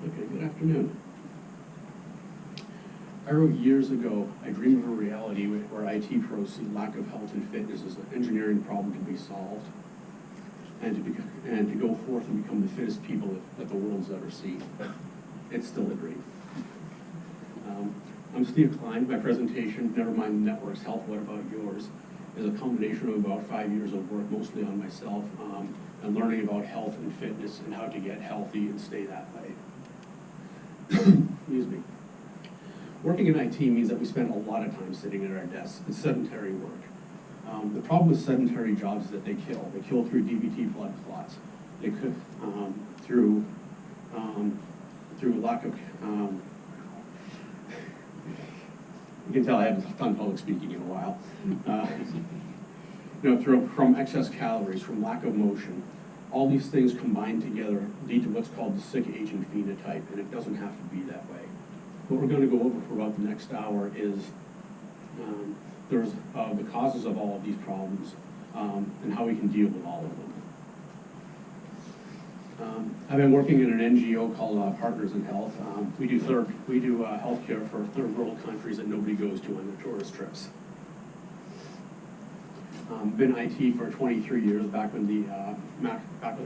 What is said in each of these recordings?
Okay, good afternoon. I wrote years ago, I dreamed of a reality where IT pros see lack of health and fitness as an engineering problem to be solved, and to go forth and become the fittest people that the world's ever seen. It's still a dream. I'm Steve Klein. My presentation, Never Mind the Network's Health, What About Yours, is a combination of about 5 years of work, mostly on myself, and learning about health and fitness and how to get healthy and stay that way. Excuse me. Working in IT means that we spend a lot of time sitting at our desks. It's sedentary work. The problem with sedentary jobs is that they kill. They kill through DVT blood clots. They could through lack of. You can tell I haven't done public speaking in a while. From excess calories, from lack of motion. All these things combined together lead to what's called the sick aging phenotype, and it doesn't have to be that way. What we're going to go over for about the next hour is the causes of all of these problems and how we can deal with all of them. I've been working in an NGO called Partners in Health. We do healthcare for third world countries that nobody goes to on their tourist trips. Been IT for 23 years, back when the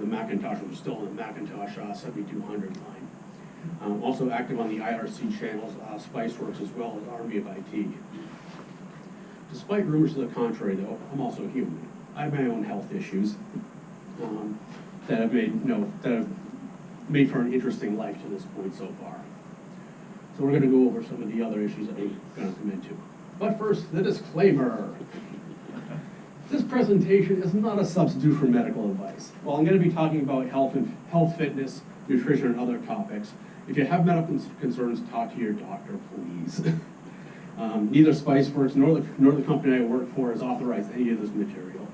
Macintosh was still on the Macintosh 7200 line. Also active on the IRC channels, Spiceworld, as well as Army of IT. Despite rumors to the contrary, though, I'm also human. I have my own health issues that have made for an interesting life to this point so far. So we're going to go over some of the other issues that we're going to come into. But first, the disclaimer. This presentation is not a substitute for medical advice. While I'm going to be talking about health, fitness, nutrition, and other topics, if you have medical concerns, talk to your doctor, please. Neither Spiceworks nor the company I work for has authorized any of this material.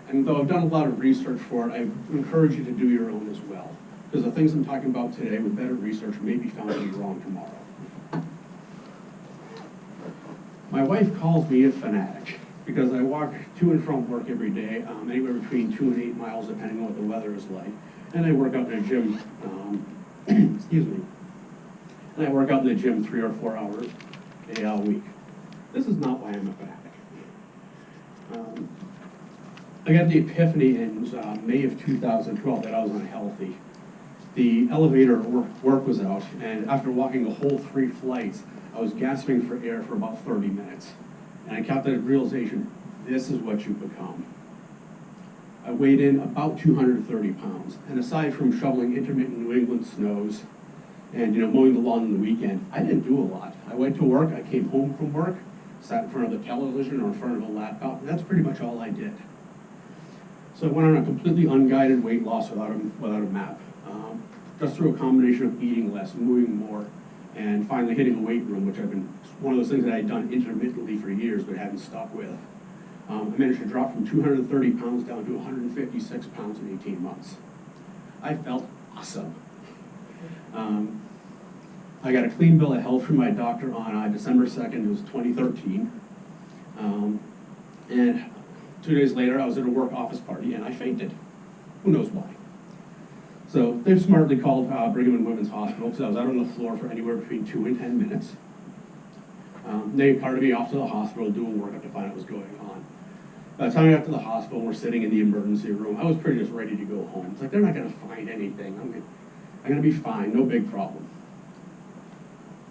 And though I've done a lot of research for it, I encourage you to do your own as well. Because the things I'm talking about today with better research may be found to be wrong tomorrow. My wife calls me a fanatic because I walk to and from work every day, anywhere between 2 and 8 miles, depending on what the weather is like. And I work out in a gym, excuse me. And I work out in the gym 3 or 4 hours a week. This is not why I'm a fanatic. I got the epiphany in May of 2012 that I was unhealthy. The elevator work was out, and after walking a whole 3 flights, I was gasping for air for about 30 minutes. And I got that realization, this is what you become. I weighed in about 230 pounds, and aside from shoveling intermittent New England snows and mowing the lawn on the weekend, I didn't do a lot. I went to work, I came home from work, sat in front of the television or in front of a laptop, and that's pretty much all I did. So I went on a completely unguided weight loss without a map, just through a combination of eating less, moving more, and finally hitting a weight room, which I've been one of those things that I had done intermittently for years but hadn't stuck with. I managed to drop from 230 pounds down to 156 pounds in 18 months. I felt awesome. I got a clean bill of health from my doctor on December 2nd, it was 2013. And 2 days later, I was at a work office party and I fainted. Who knows why? So they smartly called Brigham and Women's Hospital because I was out on the floor for anywhere between 2 and 10 minutes. They carted me off to the hospital, doing workup to find out what was going on. By the time I got to the hospital, we're sitting in the emergency room. I was pretty just ready to go home. It's like, they're not going to find anything. I'm going to be fine, no big problem.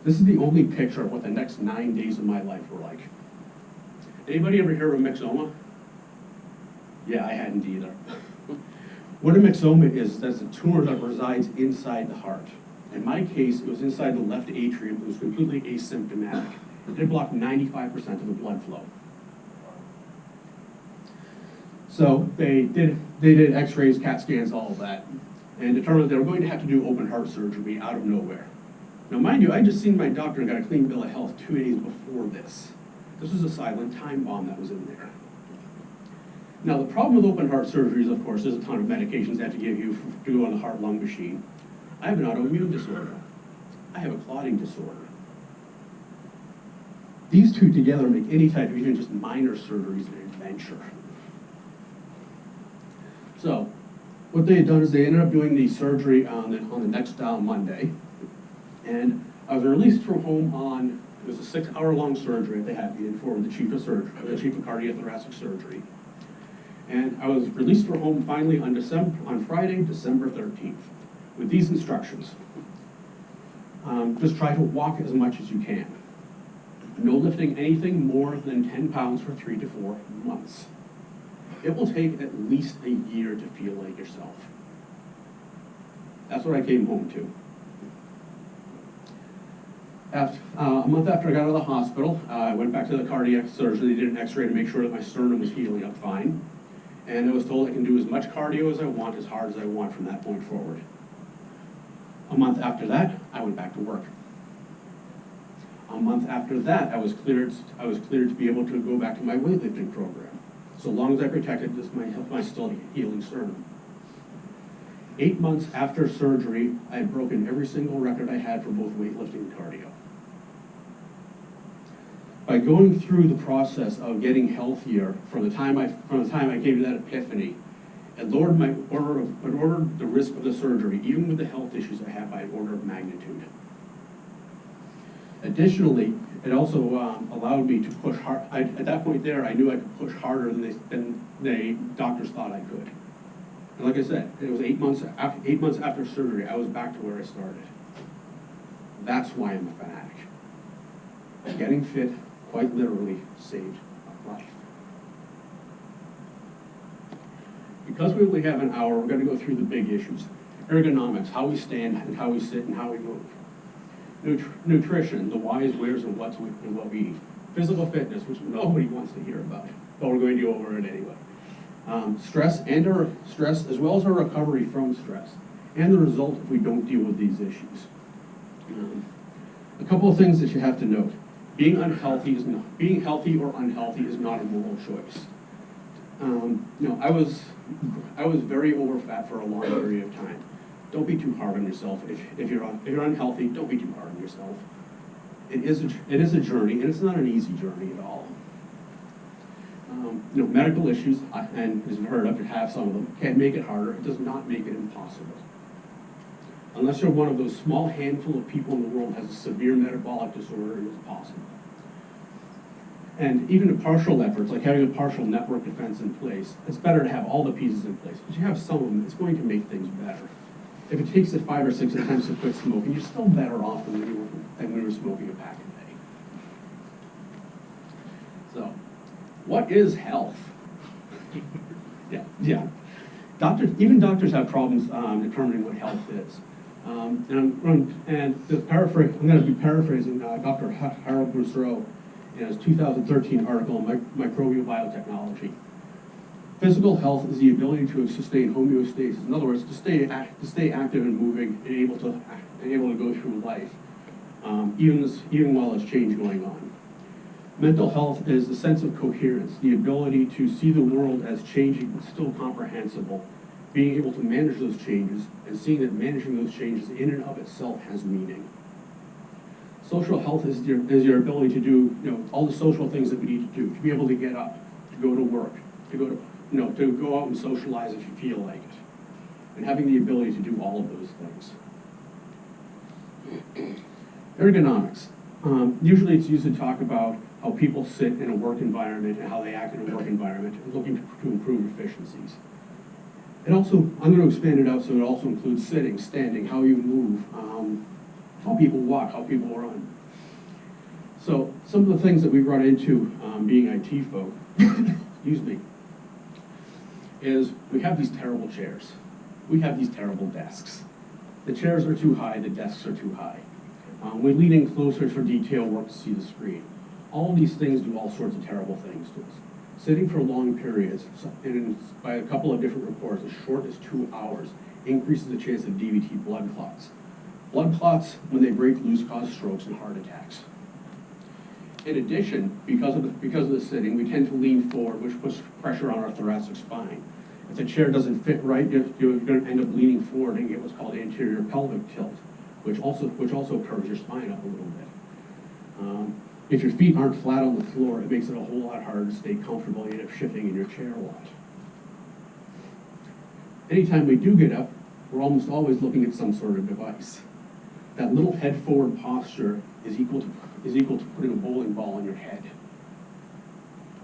This is the only picture of what the next 9 days of my life were like. Anybody ever hear of a myxoma? Yeah, I hadn't either. What a myxoma is, that's a tumor that resides inside the heart. In my case, it was inside the left atrium. It was completely asymptomatic. It blocked 95% of the blood flow. So they did x-rays, CAT scans, all of that, and determined they were going to have to do open heart surgery out of nowhere. Now mind you, I just seen my doctor and got a clean bill of health 2 days before this. This was a silent time bomb that was in there. Now the problem with open heart surgeries, of course, there's a ton of medications they have to give you to go on the heart-lung machine. I have an autoimmune disorder. I have a clotting disorder. These two together make any type of even just minor surgeries an adventure. So what they had done is they ended up doing the surgery on the next Monday. And I was released from home on, it was a 6-hour-long surgery they had me in for the chief of surgery, the chief of cardiothoracic surgery. And I was released from home finally on Friday, December 13th, with these instructions. Just try to walk as much as you can. No lifting anything more than 10 pounds for 3 to 4 months. It will take at least a year to feel like yourself. That's what I came home to. A month after I got out of the hospital, I went back to the cardiac surgery. They did an x-ray to make sure that my sternum was healing up fine. And I was told I can do as much cardio as I want, as hard as I want from that point forward. A month after that, I went back to work. A month after that, I was cleared to be able to go back to my weightlifting program, so long as I protected my still healing sternum. 8 months after surgery, I had broken every single record I had for both weightlifting and cardio. By going through the process of getting healthier from the time I came to that epiphany, it lowered the risk of the surgery, even with the health issues I had, by an order of magnitude. Additionally, it also allowed me to push hard. At that point there, I knew I could push harder than the doctors thought I could. And like I said, it was 8 months after surgery, I was back to where I started. That's why I'm a fanatic. Getting fit quite literally saved my life. Because we only have an hour, we're going to go through the big issues. Ergonomics, how we stand and how we sit and how we move. Nutrition, the whys, wheres, and whats, and what we eat. Physical fitness, which nobody wants to hear about, but we're going to go over it anyway. Stress, as well as our recovery from stress, and the result if we don't deal with these issues. A couple of things that you have to note. Being healthy or unhealthy is not a moral choice. I was very overfat for a long period of time. Don't be too hard on yourself. If you're unhealthy, don't be too hard on yourself. It is a journey, and it's not an easy journey at all. Medical issues, and as you've heard of, have some of them, can make it harder. It does not make it impossible. Unless you're one of those small handful of people in the world that has a severe metabolic disorder, it is possible. And even the partial efforts, like having a partial network defense in place, it's better to have all the pieces in place. But you have some of them, it's going to make things better. If it takes it 5 or 6 attempts to quit smoking, you're still better off than when you were smoking a pack a day. So, what is health? Yeah. Even doctors have problems determining what health is. I'm going to be paraphrasing Dr. Harold Boussereau in his 2013 article on microbial biotechnology. Physical health is the ability to sustain homeostasis. In other words, to stay active and moving and able to go through life, even while there's change going on. Mental health is the sense of coherence, the ability to see the world as changing but still comprehensible, being able to manage those changes, and seeing that managing those changes in and of itself has meaning. Social health is your ability to do all the social things that we need to do, to be able to get up, to go to work, to go out and socialize if you feel like it, and having the ability to do all of those things. Ergonomics. Usually it's used to talk about how people sit in a work environment and how they act in a work environment, and looking to improve efficiencies. I'm going to expand it out so it also includes sitting, standing, how you move, how people walk, how people run. So some of the things that we run into being IT folk, excuse me, is we have these terrible chairs. We have these terrible desks. The chairs are too high, the desks are too high. We lean in closer for detail work to see the screen. All of these things do all sorts of terrible things to us. Sitting for long periods, and by a couple of different reports, as short as 2 hours, increases the chance of DVT blood clots. Blood clots, when they break loose, cause strokes and heart attacks. In addition, because of the sitting, we tend to lean forward, which puts pressure on our thoracic spine. If the chair doesn't fit right, you're going to end up leaning forward and get what's called anterior pelvic tilt, which also curves your spine up a little bit. If your feet aren't flat on the floor, it makes it a whole lot harder to stay comfortable. You end up shifting in your chair a lot. Anytime we do get up, we're almost always looking at some sort of device. That little head forward posture is equal to putting a bowling ball on your head.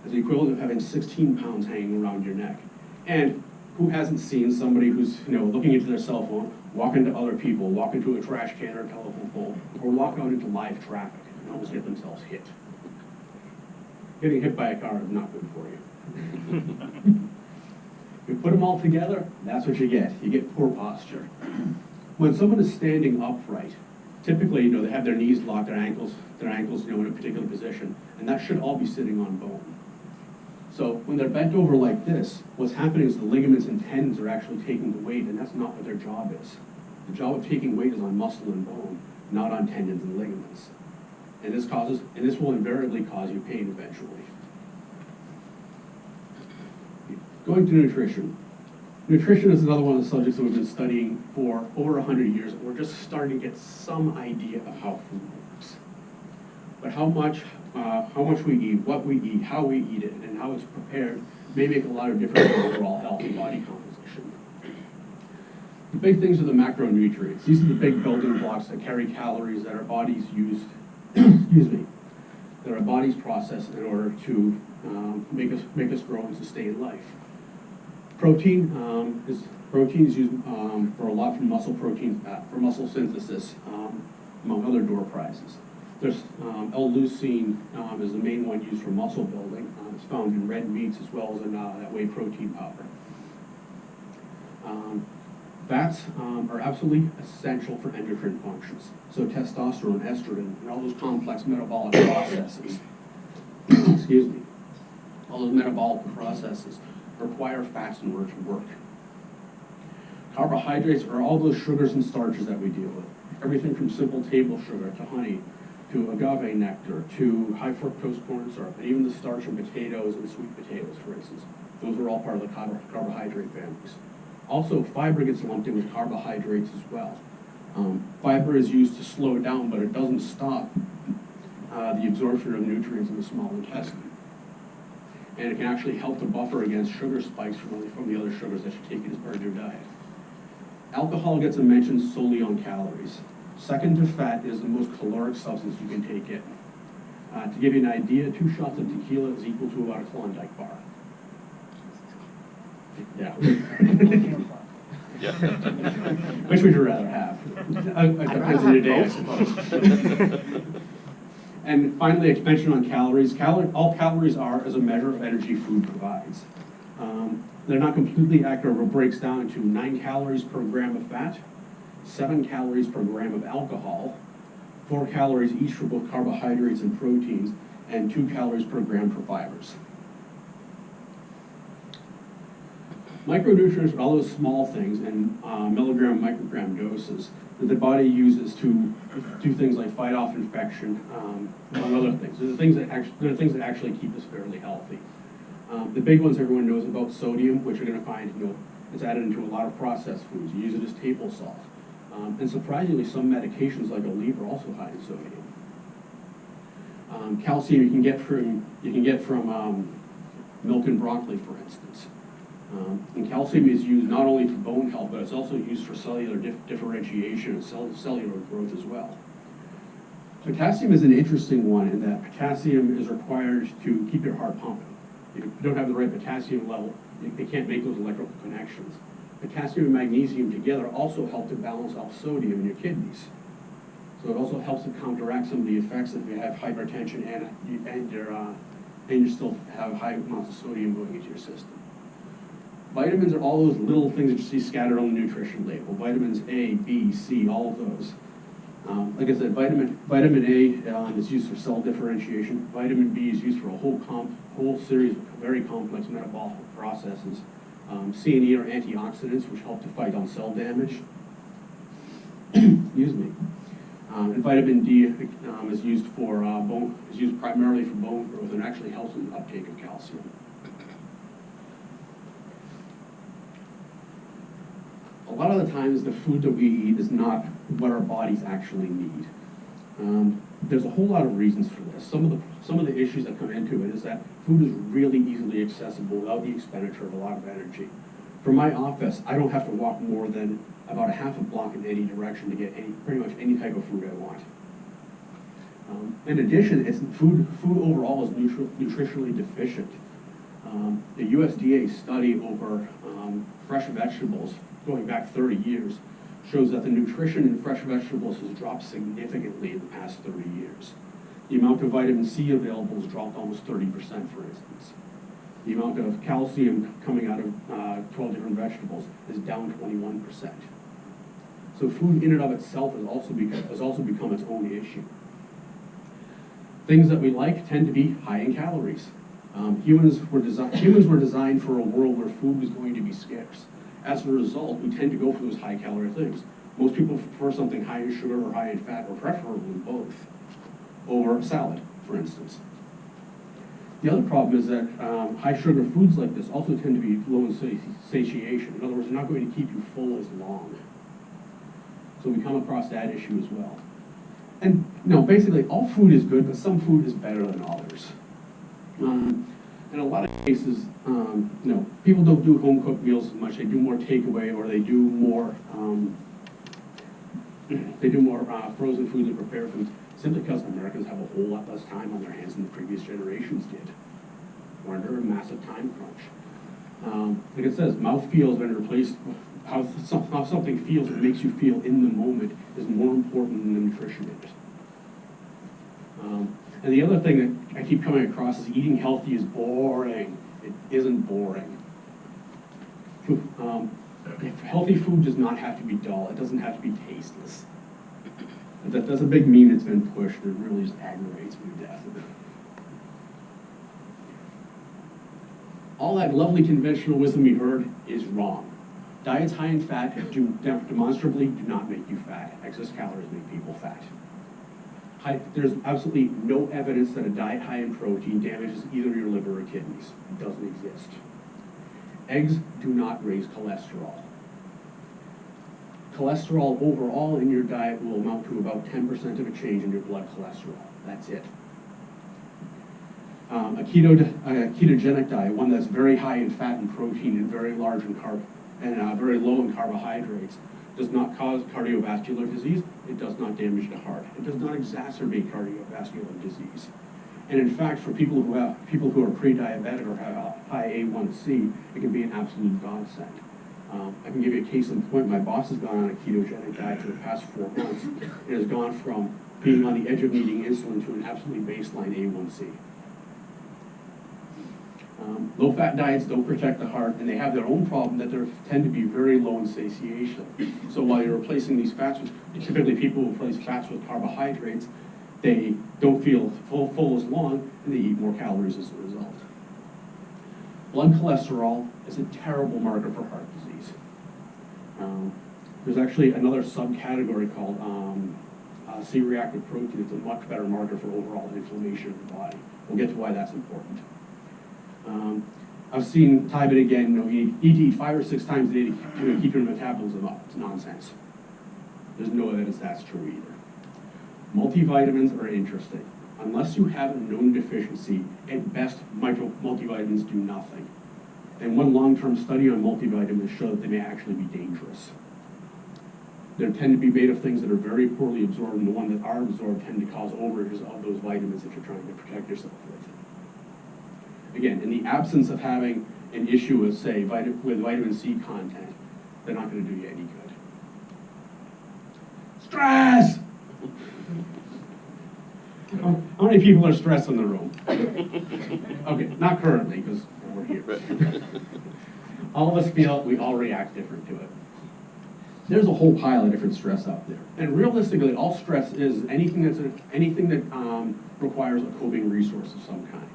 It's the equivalent of having 16 pounds hanging around your neck. And who hasn't seen somebody who's looking into their cell phone, walk into other people, walk into a trash can or a telephone pole, or walk out into live traffic and almost get themselves hit? Getting hit by a car is not good for you. You put them all together, that's what you get. You get poor posture. When someone is standing upright, typically, they have their knees locked, their ankles, in a particular position, and that should all be sitting on bone. So when they're bent over like this, what's happening is the ligaments and tendons are actually taking the weight, and that's not what their job is. The job of taking weight is on muscle and bone, not on tendons and ligaments. And this will invariably cause you pain eventually. Going to nutrition. Nutrition is another one of the subjects that we've been studying for over 100 years, and we're just starting to get some idea of how food works. But how much we eat, what we eat, how we eat it, and how it's prepared may make a lot of difference in overall health and body composition. The big things are the macronutrients. These are the big building blocks that carry calories that our bodies use, that our bodies process in order to make us grow and sustain life. Protein is used for a lot from muscle protein, for muscle synthesis, among other door prizes. There's L-leucine is the main one used for muscle building. It's found in red meats as well as in that whey protein powder. Fats are absolutely essential for endocrine functions. So testosterone, estrogen, and all those complex metabolic processes, excuse me, all those metabolic processes require fats in order to work. Carbohydrates are all those sugars and starches that we deal with. Everything from simple table sugar to honey, to agave nectar, to high fructose corn syrup, and even the starch in potatoes and sweet potatoes, for instance. Those are all part of the carbohydrate families. Also, fiber gets lumped in with carbohydrates as well. Fiber is used to slow down, but it doesn't stop the absorption of nutrients in the small intestine. And it can actually help to buffer against sugar spikes from the other sugars that you take as part of your diet. Alcohol gets a mention solely on calories. Second to fat is the most caloric substance you can take in. To give you an idea, 2 shots of tequila is equal to about a Klondike bar. Yeah. Which would you rather have? Depends on your day, I suppose. And finally, expansion on calories. All calories are as a measure of energy food provides. They're not completely accurate, but breaks down to 9 calories per gram of fat, 7 calories per gram of alcohol, 4 calories each for both carbohydrates and proteins, and 2 calories per gram for fibers. Micronutrients are all those small things in milligram, microgram doses that the body uses to do things like fight off infection, among other things. They're the things that actually keep us fairly healthy. The big ones everyone knows about: sodium, which you're going to find, it's added into a lot of processed foods. You use it as table salt. And surprisingly, some medications like Aleve are also high in sodium. Calcium you can get from milk and broccoli, for instance. And calcium is used not only for bone health, but it's also used for cellular differentiation and cellular growth as well. Potassium is an interesting one in that potassium is required to keep your heart pumping. If you don't have the right potassium level, they can't make those electrical connections. Potassium and magnesium together also help to balance out sodium in your kidneys. So it also helps to counteract some of the effects if you have hypertension and you still have high amounts of sodium going into your system. Vitamins are all those little things that you see scattered on the nutrition label. Vitamins A, B, C, all of those. Like I said, vitamin A is used for cell differentiation. Vitamin B is used for a whole series of very complex metabolic processes. C and E are antioxidants, which help to fight on cell damage. Excuse me. And vitamin D is used primarily for bone growth and actually helps in the uptake of calcium. A lot of the times, the food that we eat is not what our bodies actually need. There's a whole lot of reasons for this. Some of the issues that come into it is that food is really easily accessible without the expenditure of a lot of energy. From my office, I don't have to walk more than about a half a block in any direction to get pretty much any type of food I want. In addition, food overall is nutritionally deficient. The USDA study over fresh vegetables going back 30 years shows that the nutrition in fresh vegetables has dropped significantly in the past 30 years. The amount of vitamin C available has dropped almost 30%, for instance. The amount of calcium coming out of 12 different vegetables is down 21%. So food in and of itself has also become its own issue. Things that we like tend to be high in calories. Humans were designed for a world where food was going to be scarce. As a result, we tend to go for those high calorie things. Most people prefer something high in sugar or high in fat, or preferably both, over salad, for instance. The other problem is that high sugar foods like this also tend to be low in satiation. In other words, they're not going to keep you full as long. So we come across that issue as well. And basically all food is good, but some food is better than others. In a lot of cases, people don't do home cooked meals as much. They do more takeaway, or they do more frozen foods and prepared foods, simply because Americans have a whole lot less time on their hands than the previous generations did. We're under a massive time crunch. Like it says, mouthfeel has been replaced. How something feels and makes you feel in the moment is more important than the nutrition in it. And the other thing that I keep coming across is eating healthy is boring. It isn't boring. Healthy food does not have to be dull. It doesn't have to be tasteless. That's a big meme that's been pushed. It really just aggravates me to death. All that lovely conventional wisdom we heard is wrong. Diets high in fat demonstrably do not make you fat. Excess calories make people fat. There's absolutely no evidence that a diet high in protein damages either your liver or kidneys. It doesn't exist. Eggs do not raise cholesterol. Cholesterol overall in your diet will amount to about 10% of a change in your blood cholesterol. That's it. A ketogenic diet, one that's very high in fat and protein and very large in carb and very low in carbohydrates, does not cause cardiovascular disease. It does not damage the heart. It does not exacerbate cardiovascular disease. And in fact, for people who are pre-diabetic or have high A1C, it can be an absolute godsend. I can give you a case in point. My boss has gone on a ketogenic diet for the past 4 months. It has gone from being on the edge of needing insulin to an absolutely baseline A1C. Low-fat diets don't protect the heart, and they have their own problem that they tend to be very low in satiation. So while you're replacing these fats with, typically people who replace fats with carbohydrates, they don't feel full as long, and they eat more calories as a result. Blood cholesterol is a terrible marker for heart disease. There's actually another subcategory called C-reactive protein. It's a much better marker for overall inflammation in the body. We'll get to why that's important. I've seen time and again, you need to eat 5 or 6 times a day to keep your metabolism up. It's nonsense. There's no evidence that's true either. Multivitamins are interesting. Unless you have a known deficiency, at best, multivitamins do nothing. And one long-term study on multivitamins showed that they may actually be dangerous. They tend to be made of things that are very poorly absorbed, and the ones that are absorbed tend to cause overages of those vitamins that you're trying to protect yourself with. Again, in the absence of having an issue with, say, with vitamin C content, they're not going to do you any good. Stress! How many people are stressed in the room? Okay, not currently, because we're here. All of us feel it, we all react different to it. There's a whole pile of different stress out there. And realistically, all stress is anything that requires a coping resource of some kind.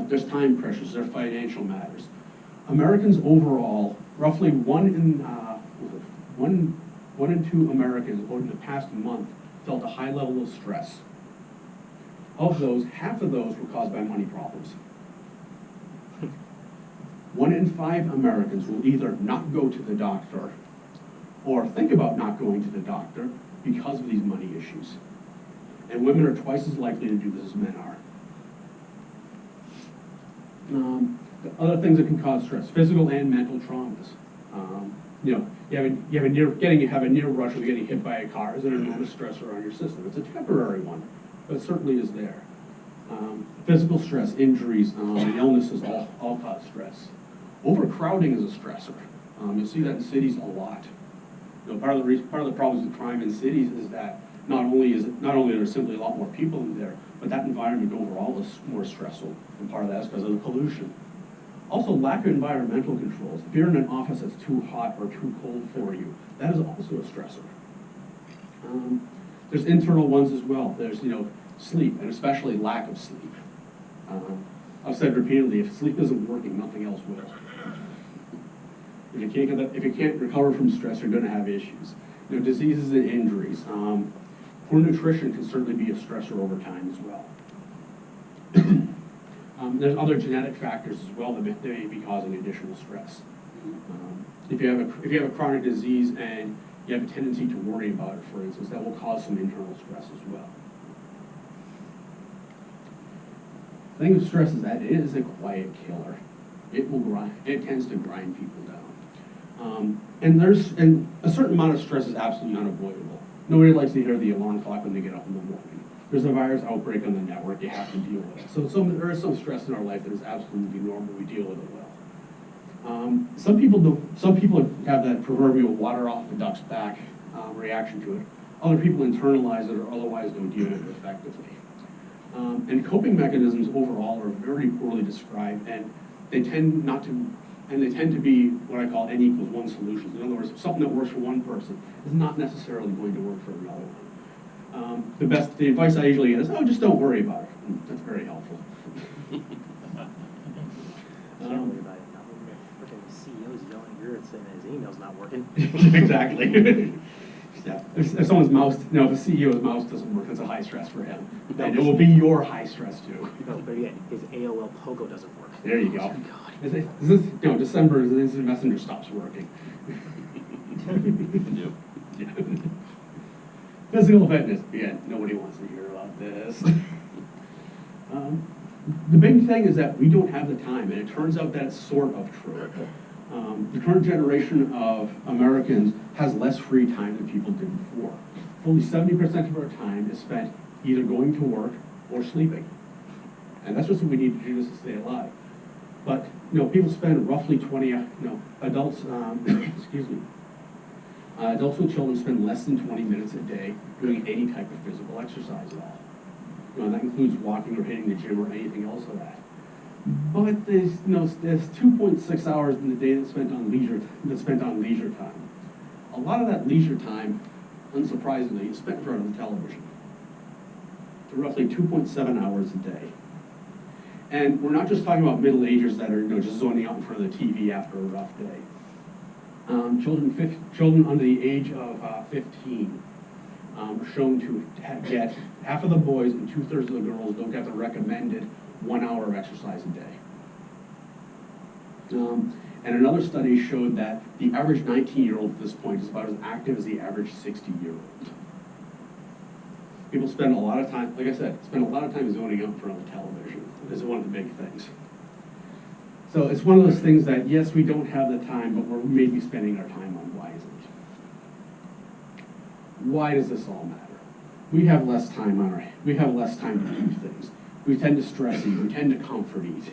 There's time pressures, there's financial matters. Americans overall, roughly one in 2 Americans over the past month felt a high level of stress. Of those, half of those were caused by money problems. 1 in 5 Americans will either not go to the doctor or think about not going to the doctor because of these money issues. And women are twice as likely to do this as men are. The other things that can cause stress, physical and mental traumas. You know, you have a near rush or getting hit by a car is an enormous stressor on your system. It's a temporary one, but it certainly is there. Physical stress, injuries, and illnesses all cause stress. Overcrowding is a stressor. You'll see that in cities a lot. You know, part of the problems with crime in cities is that not only are there simply a lot more people in there, but that environment overall is more stressful, and part of that is because of the pollution. Also, lack of environmental controls. If you're in an office that's too hot or too cold for you, that is also a stressor. There's internal ones as well. There's, you know, sleep, and especially lack of sleep. I've said repeatedly, if sleep isn't working, nothing else will. If you can't recover from stress, you're going to have issues. You know, diseases and injuries. Poor nutrition can certainly be a stressor over time as well. There's other genetic factors as well that may be causing additional stress. If you have a chronic disease and you have a tendency to worry about it, for instance, that will cause some internal stress as well. The thing with stress is that it is a quiet killer. It tends to grind people down. And a certain amount of stress is absolutely unavoidable. Nobody likes to hear the alarm clock when they get up in the morning. There's a virus outbreak on the network you have to deal with. So there is some stress in our life that is absolutely normal. We deal with it well. Some people have that proverbial water off the duck's back reaction to it. Other people internalize it or otherwise don't deal with it effectively. And coping mechanisms overall are very poorly described, and they tend to be what I call N equals 1 solutions. In other words, something that works for one person is not necessarily going to work for another one. The advice I usually get is, oh, just don't worry about it. That's very helpful. Can't worry about it. Freaking CEO's yelling at yours saying his email's not working. Exactly. Yeah. If someone's mouse, if a CEO's mouse doesn't work, that's a high stress for him. And it will be your high stress too. No, but yeah, his AOL Pogo doesn't work. There you go. Oh, God. December, this messenger stops working. Yep. Yeah. Physical fitness. Yeah, nobody wants to hear about this. The big thing is that we don't have the time, and it turns out that it's sort of true. The current generation of Americans has less free time than people did before. Fully 70% of our time is spent either going to work or sleeping. And that's just what we need to do just to stay alive. But, people spend roughly adults, excuse me, adults with children spend less than 20 minutes a day doing any type of physical exercise at all. And that includes walking or hitting the gym or anything else of that. But there's 2.6 hours in the day that's spent on leisure time. A lot of that leisure time, unsurprisingly, is spent in front of the television. Roughly 2.7 hours a day. And we're not just talking about middle-agers that are just zoning out in front of the TV after a rough day. Children under the age of 15 are shown to get half of the boys and 2/3 of the girls don't get the recommended 1 hour of exercise a day. And another study showed that the average 19-year-old at this point is about as active as the average 60-year-old. People spend a lot of time, like I said, zoning out in front of the television. This is one of the big things. So it's one of those things that, yes, we don't have the time, but we're maybe spending our time unwisely. Why does this all matter? We have less time to do things. We tend to stress eat. We tend to comfort eat.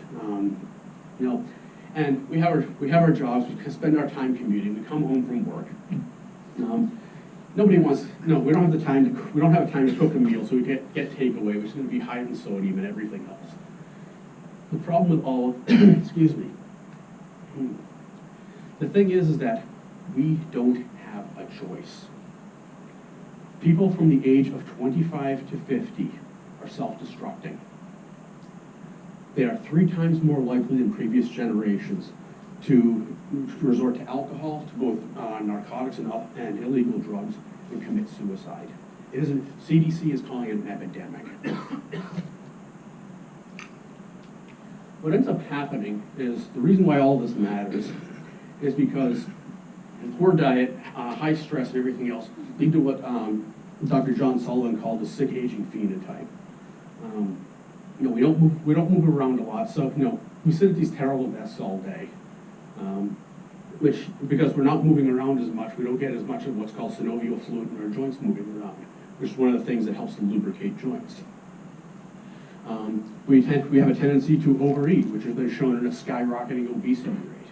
And we have our jobs. We spend our time commuting. We come home from work. We don't have time to cook a meal, so we get takeaway, which is going to be high in sodium and everything else. The problem with all, excuse me. The thing is that we don't have a choice. People from the age of 25 to 50 are self-destructing. They are 3 times more likely than previous generations to resort to alcohol, to both narcotics and illegal drugs, and commit suicide. CDC is calling it an epidemic. What ends up happening is, the reason why all this matters is because poor diet, high stress, and everything else lead to what Dr. John Sullivan called the sick aging phenotype. we don't move around a lot, so, we sit at these terrible desks all day. Because we're not moving around as much, we don't get as much of what's called synovial fluid in our joints moving around, which is one of the things that helps to lubricate joints. We have a tendency to overeat, which has been shown in a skyrocketing obesity rate.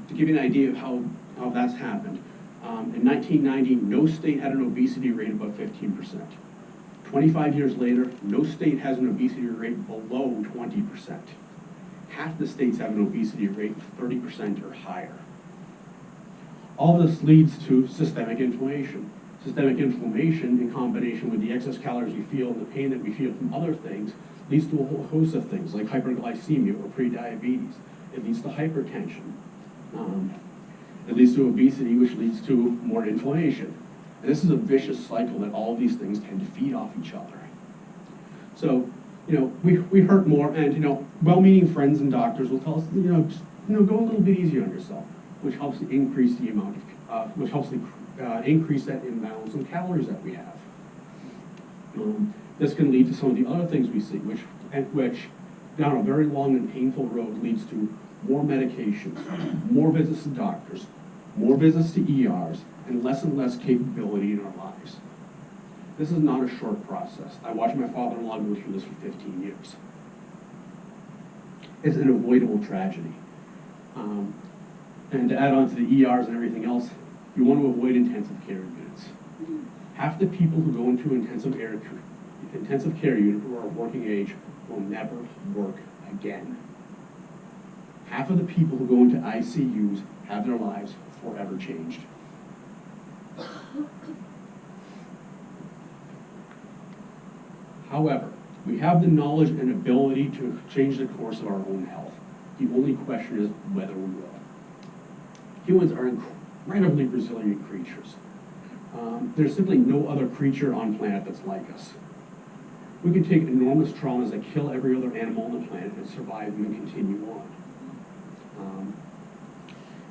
To give you an idea of how that's happened, in 1990, no state had an obesity rate above 15%. 25 years later, no state has an obesity rate below 20%. Half the states have an obesity rate of 30% or higher. All of this leads to systemic inflammation. Systemic inflammation, in combination with the excess calories we feel and the pain that we feel from other things, leads to a whole host of things like hyperglycemia or prediabetes. It leads to hypertension. It leads to obesity, which leads to more inflammation. And this is a vicious cycle that all of these things tend to feed off each other. So, we hurt more, and, well-meaning friends and doctors will tell us, just, go a little bit easier on yourself, which helps to increase the amount of, which helps to increase that imbalance in calories that we have. This can lead to some of the other things we see, which down a very long and painful road leads to more medications, more visits to doctors, more visits to ERs, and less capability in our lives. This is not a short process. I watched my father-in-law go through this for 15 years. It's an avoidable tragedy. And to add on to the ERs and everything else, you want to avoid intensive care units. Half the people who go into intensive care unit who are working age will never work again. Half of the people who go into ICUs have their lives forever changed. However, we have the knowledge and ability to change the course of our own health. The only question is whether we will. Humans are incredibly resilient creatures. There's simply no other creature on planet that's like us. We can take enormous traumas that kill every other animal on the planet and survive them and continue on.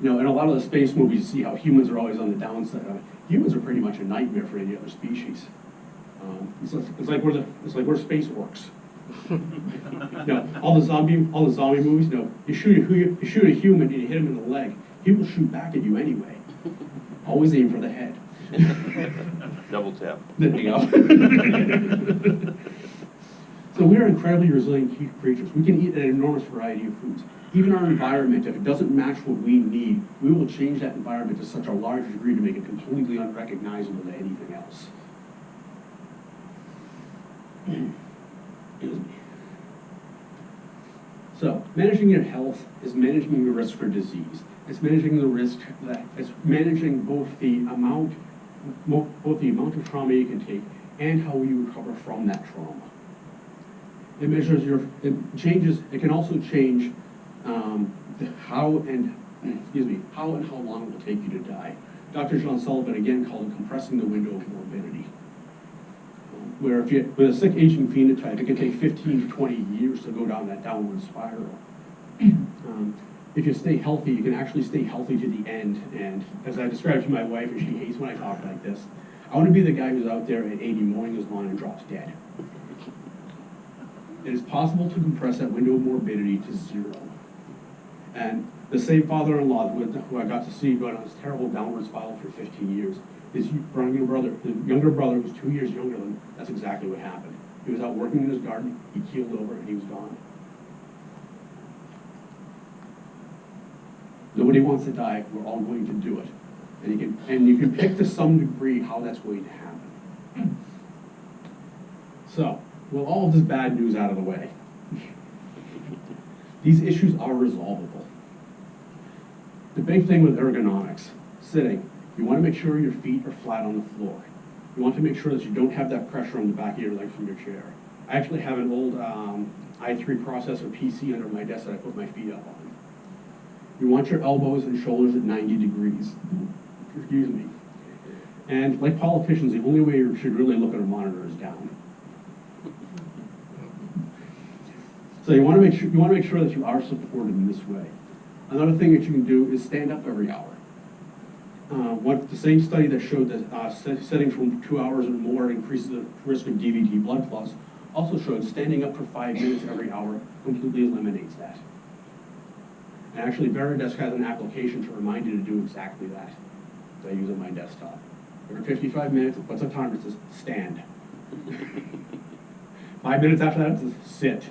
In a lot of the space movies, you see how humans are always on the downside of it. Humans are pretty much a nightmare for any other species. It's like where space works. All the zombie movies. You shoot a human and you hit him in the leg, he will shoot back at you anyway. Always aim for the head. Double tap. There you go. So we are incredibly resilient creatures. We can eat an enormous variety of foods. Even our environment, if it doesn't match what we need, we will change that environment to such a large degree to make it completely unrecognizable to anything else. So, managing your health is managing the risk for disease. It's managing the risk it's managing both the amount of trauma you can take and how you recover from that trauma. It can also change how and how long it will take you to die. Dr. John Sullivan again called it compressing the window of morbidity. Where with a sick aging phenotype, it can take 15 to 20 years to go down that downward spiral. If you stay healthy, you can actually stay healthy to the end. And as I described to my wife, and she hates when I talk like this, I want to be the guy who's out there at 80 mowing his lawn and drops dead. It is possible to compress that window of morbidity to 0. And the same father-in-law who I got to see go on this terrible downward spiral for 15 years, his younger brother was 2 years younger than him. That's exactly what happened. He was out working in his garden, he keeled over, and he was gone. Nobody wants to die, we're all going to do it. And you can pick to some degree how that's going to happen. So, with all of this bad news out of the way, these issues are resolvable. The big thing with ergonomics, sitting, you want to make sure your feet are flat on the floor. You want to make sure that you don't have that pressure on the back of your leg from your chair. I actually have an old i3 processor PC under my desk that I put my feet up on. You want your elbows and shoulders at 90 degrees. Excuse me. And like politicians, the only way you should really look at a monitor is down. So you want to make sure that you are supported in this way. Another thing that you can do is stand up every hour. The same study that showed that sitting for 2 hours or more increases the risk of DVT blood clots also showed standing up for 5 minutes every hour completely eliminates that. And actually, Veridesk has an application to remind you to do exactly that I use on my desktop. Every 55 minutes, it puts a timer that says, stand. 5 minutes after that, it says, sit.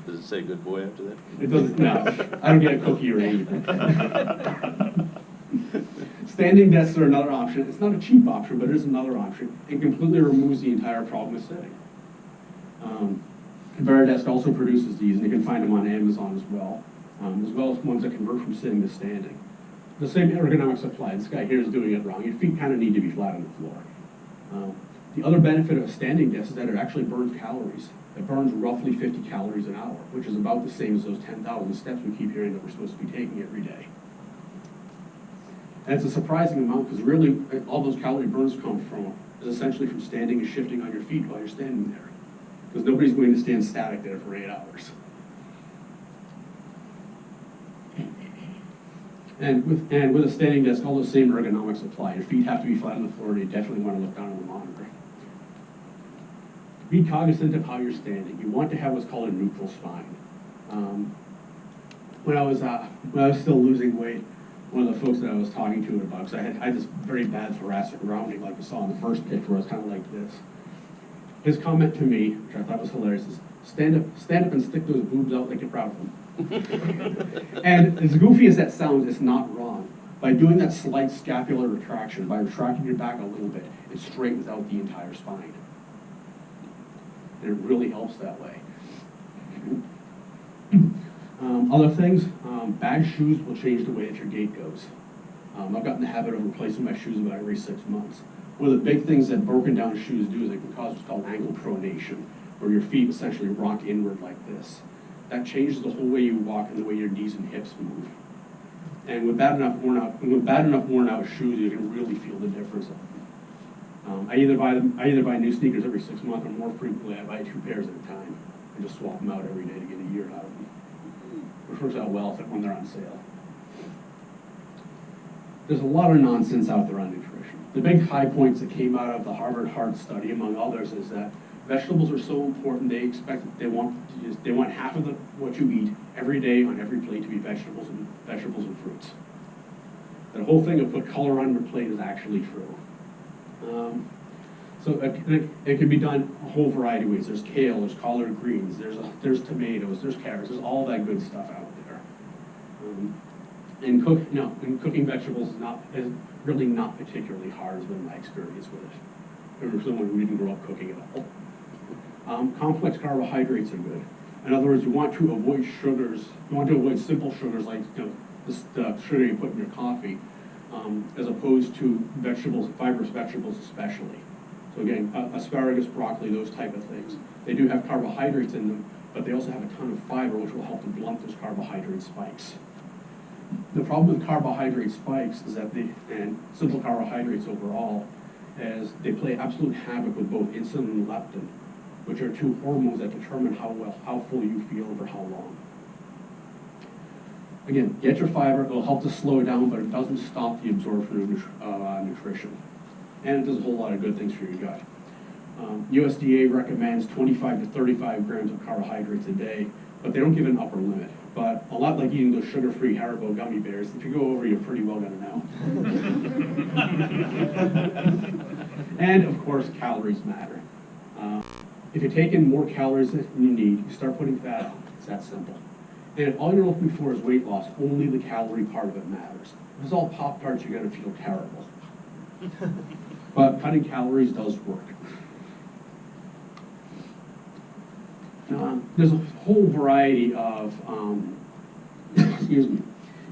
Does it say good boy after that? It doesn't, no, I don't get a cookie or anything. Standing desks are another option. It's not a cheap option, but it is another option. It completely removes the entire problem of sitting. Veridesk also produces these, and you can find them on Amazon as well as ones that convert from sitting to standing. The same ergonomics apply. This guy here is doing it wrong. Your feet kind of need to be flat on the floor. The other benefit of a standing desk is that it actually burns calories. It burns roughly 50 calories an hour, which is about the same as those 10,000 steps we keep hearing that we're supposed to be taking every day. And it's a surprising amount because really all those calorie burns come from is essentially from standing and shifting on your feet while you're standing there. Because nobody's going to stand static there for 8 hours. And with a standing desk, all those same ergonomics apply. Your feet have to be flat on the floor, and you definitely want to look down on the monitor. Be cognizant of how you're standing. You want to have what's called a neutral spine. When I was still losing weight, one of the folks that I was talking to about, because I had this very bad thoracic rounding, like we saw in the first picture, where I was kind of like this. His comment to me, which I thought was hilarious, is stand up and stick those boobs out like you're proud of them. And as goofy as that sounds, it's not wrong. By doing that slight scapular retraction, by retracting your back a little bit, it straightens out the entire spine. And it really helps that way. Other things, bad shoes will change the way that your gait goes. I've gotten in the habit of replacing my shoes about every 6 months. One of the big things that broken down shoes do is they can cause what's called ankle pronation, where your feet essentially rock inward like this. That changes the whole way you walk and the way your knees and hips move. And with bad enough worn out shoes, you can really feel the difference. I either buy new sneakers every 6 months, or more frequently, I buy 2 pairs at a time and just swap them out every day to get a year out of them. Which works out well when they're on sale. There's a lot of nonsense out there on nutrition. The big high points that came out of the Harvard Heart study, among others, is that vegetables are so important. They want half of what you eat every day on every plate to be vegetables and fruits. The whole thing of put color on your plate is actually true. So it can be done a whole variety of ways. There's kale, there's collard greens, there's tomatoes, there's carrots, there's all that good stuff out there. And cooking vegetables is really not particularly hard, has been my experience with it. For someone who didn't grow up cooking at all. Complex carbohydrates are good. In other words, you want to avoid sugars. You want to avoid simple sugars like the sugar you put in your coffee, as opposed to vegetables, fibrous vegetables especially. So again, asparagus, broccoli, those type of things. They do have carbohydrates in them, but they also have a ton of fiber, which will help to blunt those carbohydrate spikes. The problem with carbohydrate spikes is that and simple carbohydrates overall, is they play absolute havoc with both insulin and leptin, which are 2 hormones that determine how full you feel over how long. Again, get your fiber. It'll help to slow it down, but it doesn't stop the absorption of nutrition. And it does a whole lot of good things for your gut. USDA recommends 25 to 35 grams of carbohydrates a day, but they don't give an upper limit. But a lot like eating those sugar-free Haribo gummy bears, if you go over, you're pretty well going to know. And, of course, calories matter. If you take in more calories than you need, you start putting fat on. It's that simple. And if all you're looking for is weight loss, only the calorie part of it matters. If it's all Pop-Tarts, you're going to feel terrible. But cutting calories does work. There's a whole variety of, excuse me,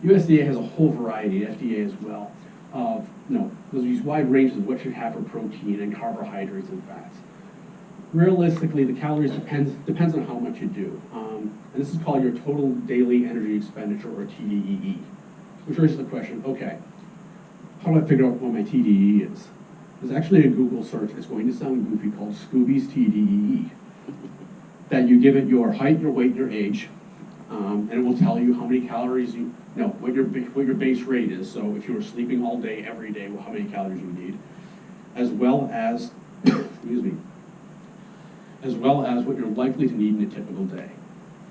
USDA has a whole variety, FDA as well, of, there's these wide ranges of what you have for protein and carbohydrates and fats. Realistically, the calories depends on how much you do. And this is called your total daily energy expenditure, or TDEE, which raises the question, okay, how do I figure out what my TDEE is? There's actually a Google search that's going to sound goofy called Scooby's TDEE. That you give it your height, your weight, your age, and it will tell you how many calories what your base rate is. So if you were sleeping all day, every day, how many calories you need, as well as excuse me, as well as what you're likely to need in a typical day.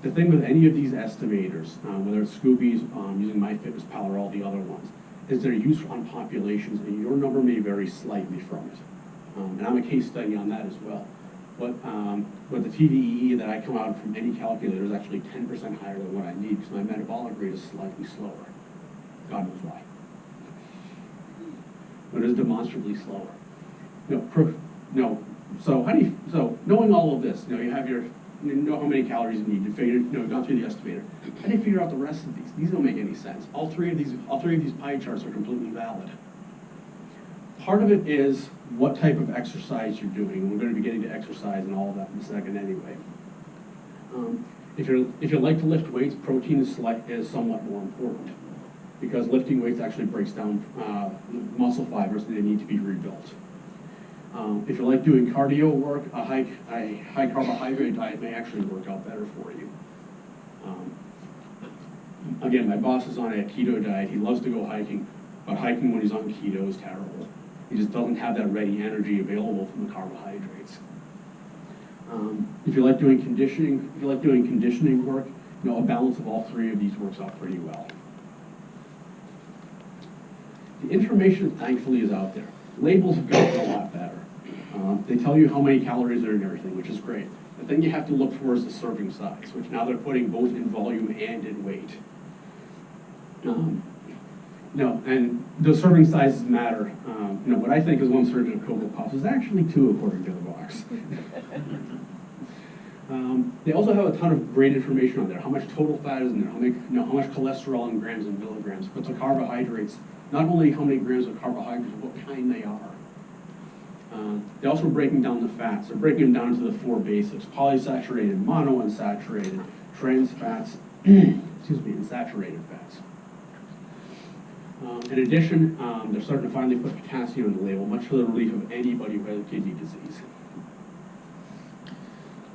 The thing with any of these estimators, whether it's Scoopies, using MyFitnessPal or all the other ones, is they're used on populations, and your number may vary slightly from it. And I'm a case study on that as well. But the TDEE that I come out from any calculator is actually 10% higher than what I need because my metabolic rate is slightly slower. God knows why. But it is demonstrably slower. So knowing all of this, you know how many calories you need. You figure, you've gone through the estimator. How do you figure out the rest of these? These don't make any sense. All three of these pie charts are completely valid. Part of it is what type of exercise you're doing. We're going to be getting to exercise and all of that in a second anyway. If you like to lift weights, protein is somewhat more important because lifting weights actually breaks down muscle fibers and they need to be rebuilt. If you like doing cardio work, a high carbohydrate diet may actually work out better for you. Again, my boss is on a keto diet. He loves to go hiking, but hiking when he's on keto is terrible. He just doesn't have that ready energy available from the carbohydrates. If you like doing conditioning work, a balance of all three of these works out pretty well. The information, thankfully, is out there. Labels have gotten a lot better. They tell you how many calories are in everything, which is great. The thing you have to look for is the serving size, which now they're putting both in volume and in weight. And the serving sizes matter. What I think is one serving of Cocoa Puffs is actually 2 according to the box. They also have a ton of great information on there. How much total fat is in there? How much cholesterol in grams and milligrams? But the carbohydrates, not only how many grams of carbohydrates, but what kind they are. They're also breaking down the fats. They're breaking them down to the 4 basics: polysaturated, monounsaturated, trans fats, and saturated fats. In addition, they're starting to finally put potassium on the label, much to the relief of anybody who has kidney disease.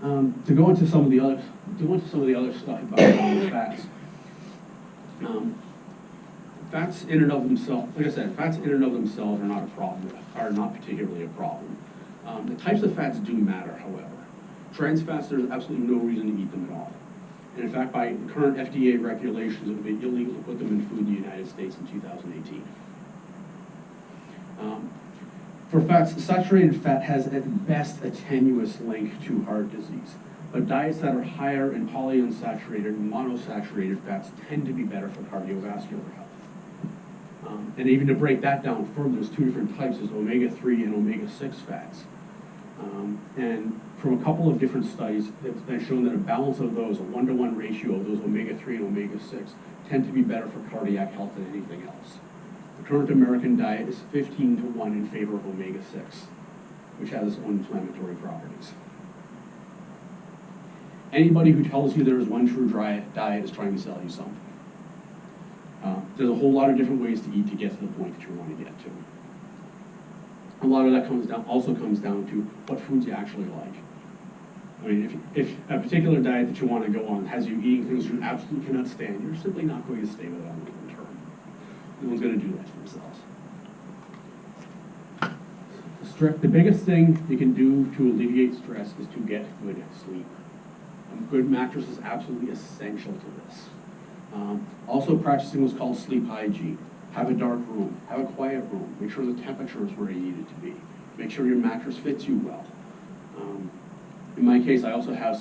To go into some of the other stuff about fats. Fats in and of themselves, like I said, fats in and of themselves are not a problem, are not particularly a problem. The types of fats do matter, however. Trans fats, there's absolutely no reason to eat them at all. And in fact, by current FDA regulations, it would be illegal to put them in food in the United States in 2018. For fats, saturated fat has at best a tenuous link to heart disease. But diets that are higher in polyunsaturated and monosaturated fats tend to be better for cardiovascular health. And even to break that down further, there's 2 different types: there's omega-3 and omega-6 fats. And from a couple of different studies, it's been shown that a balance of those, a 1-to-1 ratio of those omega-3 and omega-6, tend to be better for cardiac health than anything else. The current American diet is 15-to-1 in favor of omega-6, which has its own inflammatory properties. Anybody who tells you there is one true diet is trying to sell you something. There's a whole lot of different ways to eat to get to the point that you want to get to. A lot of that also comes down to what foods you actually like. I mean, if a particular diet that you want to go on has you eating things you absolutely cannot stand, you're simply not going to stay with it on the long term. No one's going to do that to themselves. The biggest thing you can do to alleviate stress is to get good sleep. A good mattress is absolutely essential to this. Also practicing what's called sleep hygiene. Have a dark room, have a quiet room, make sure the temperature is where you need it to be. Make sure your mattress fits you well. In my case, I also have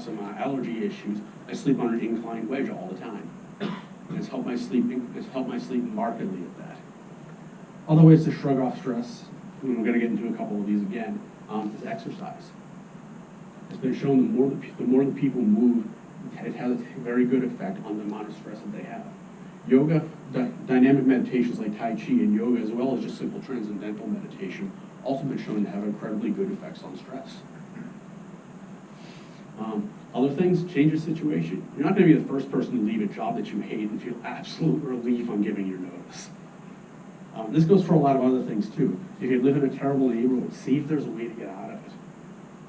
some allergy issues. I sleep on an inclined wedge all the time. And it's helped my sleep markedly at that. Other ways to shrug off stress, and we're going to get into a couple of these again, is exercise. It's been shown the more the people move, it has a very good effect on the amount of stress that they have. Yoga, dynamic meditations like Tai Chi and yoga, as well as just simple transcendental meditation, also been shown to have incredibly good effects on stress. Other things, change your situation. You're not going to be the first person to leave a job that you hate and feel absolute relief on giving your notice. This goes for a lot of other things too. If you live in a terrible neighborhood, see if there's a way to get out of it.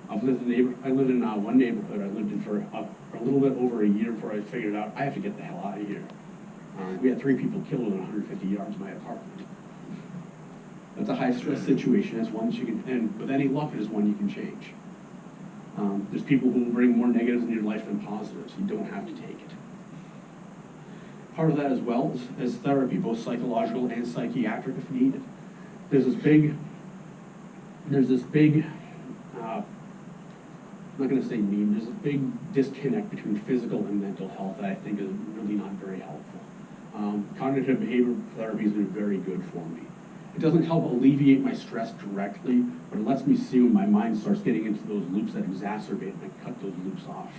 I lived in one neighborhood I lived in for a little bit over a year before I figured out I have to get the hell out of here. We had 3 people killed within 150 yards of my apartment. That's a high-stress situation. That's one that you can, and with any luck, it is one you can change. There's people who will bring more negatives in your life than positives. You don't have to take it. Part of that as well is therapy, both psychological and psychiatric if needed. There's this big, I'm not going to say meme, there's a big disconnect between physical and mental health that I think is really not very helpful. Cognitive behavioral therapy has been very good for me. It doesn't help alleviate my stress directly, but it lets me see when my mind starts getting into those loops that exacerbate and I cut those loops off.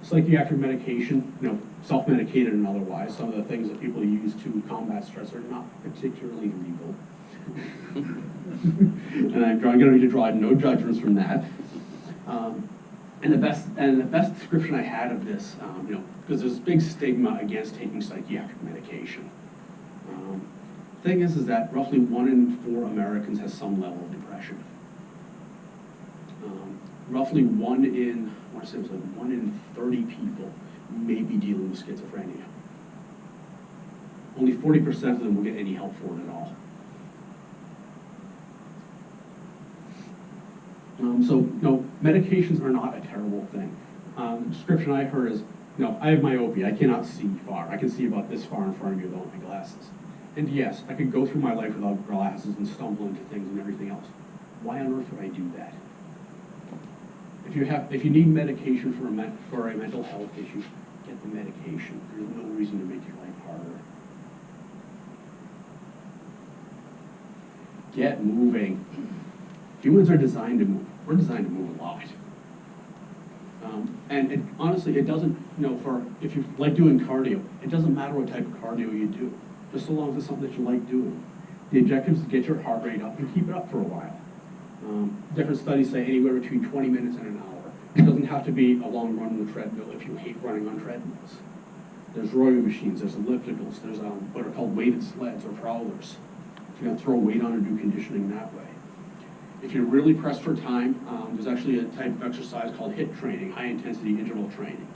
Psychiatric medication, self-medicated and otherwise, some of the things that people use to combat stress are not particularly legal. And I'm going to need to draw no judgments from that. And the best description I had of this, because there's a big stigma against taking psychiatric medication. Thing is that roughly 1 in 4 Americans has some level of depression. Roughly 1 in, I want to say it was like 1 in 30 people may be dealing with schizophrenia. Only 40% of them will get any help for it at all. Medications are not a terrible thing. The description I heard is, I have myopia. I cannot see far. I can see about this far in front of me without my glasses. And yes, I could go through my life without glasses and stumble into things and everything else. Why on earth would I do that? If you need medication for a mental health issue, get the medication. There's no reason to make your life harder. Get moving. Humans are designed to move. We're designed to move a lot. Honestly, it doesn't, if you like doing cardio, it doesn't matter what type of cardio you do, just so long as it's something that you like doing. The objective is to get your heart rate up and keep it up for a while. Different studies say anywhere between 20 minutes and an hour. It doesn't have to be a long run on the treadmill if you hate running on treadmills. There's rowing machines, there's ellipticals, there's what are called weighted sleds or prowlers. If you're going to throw weight on and do conditioning that way. If you're really pressed for time, there's actually a type of exercise called HIIT training, high-intensity interval training.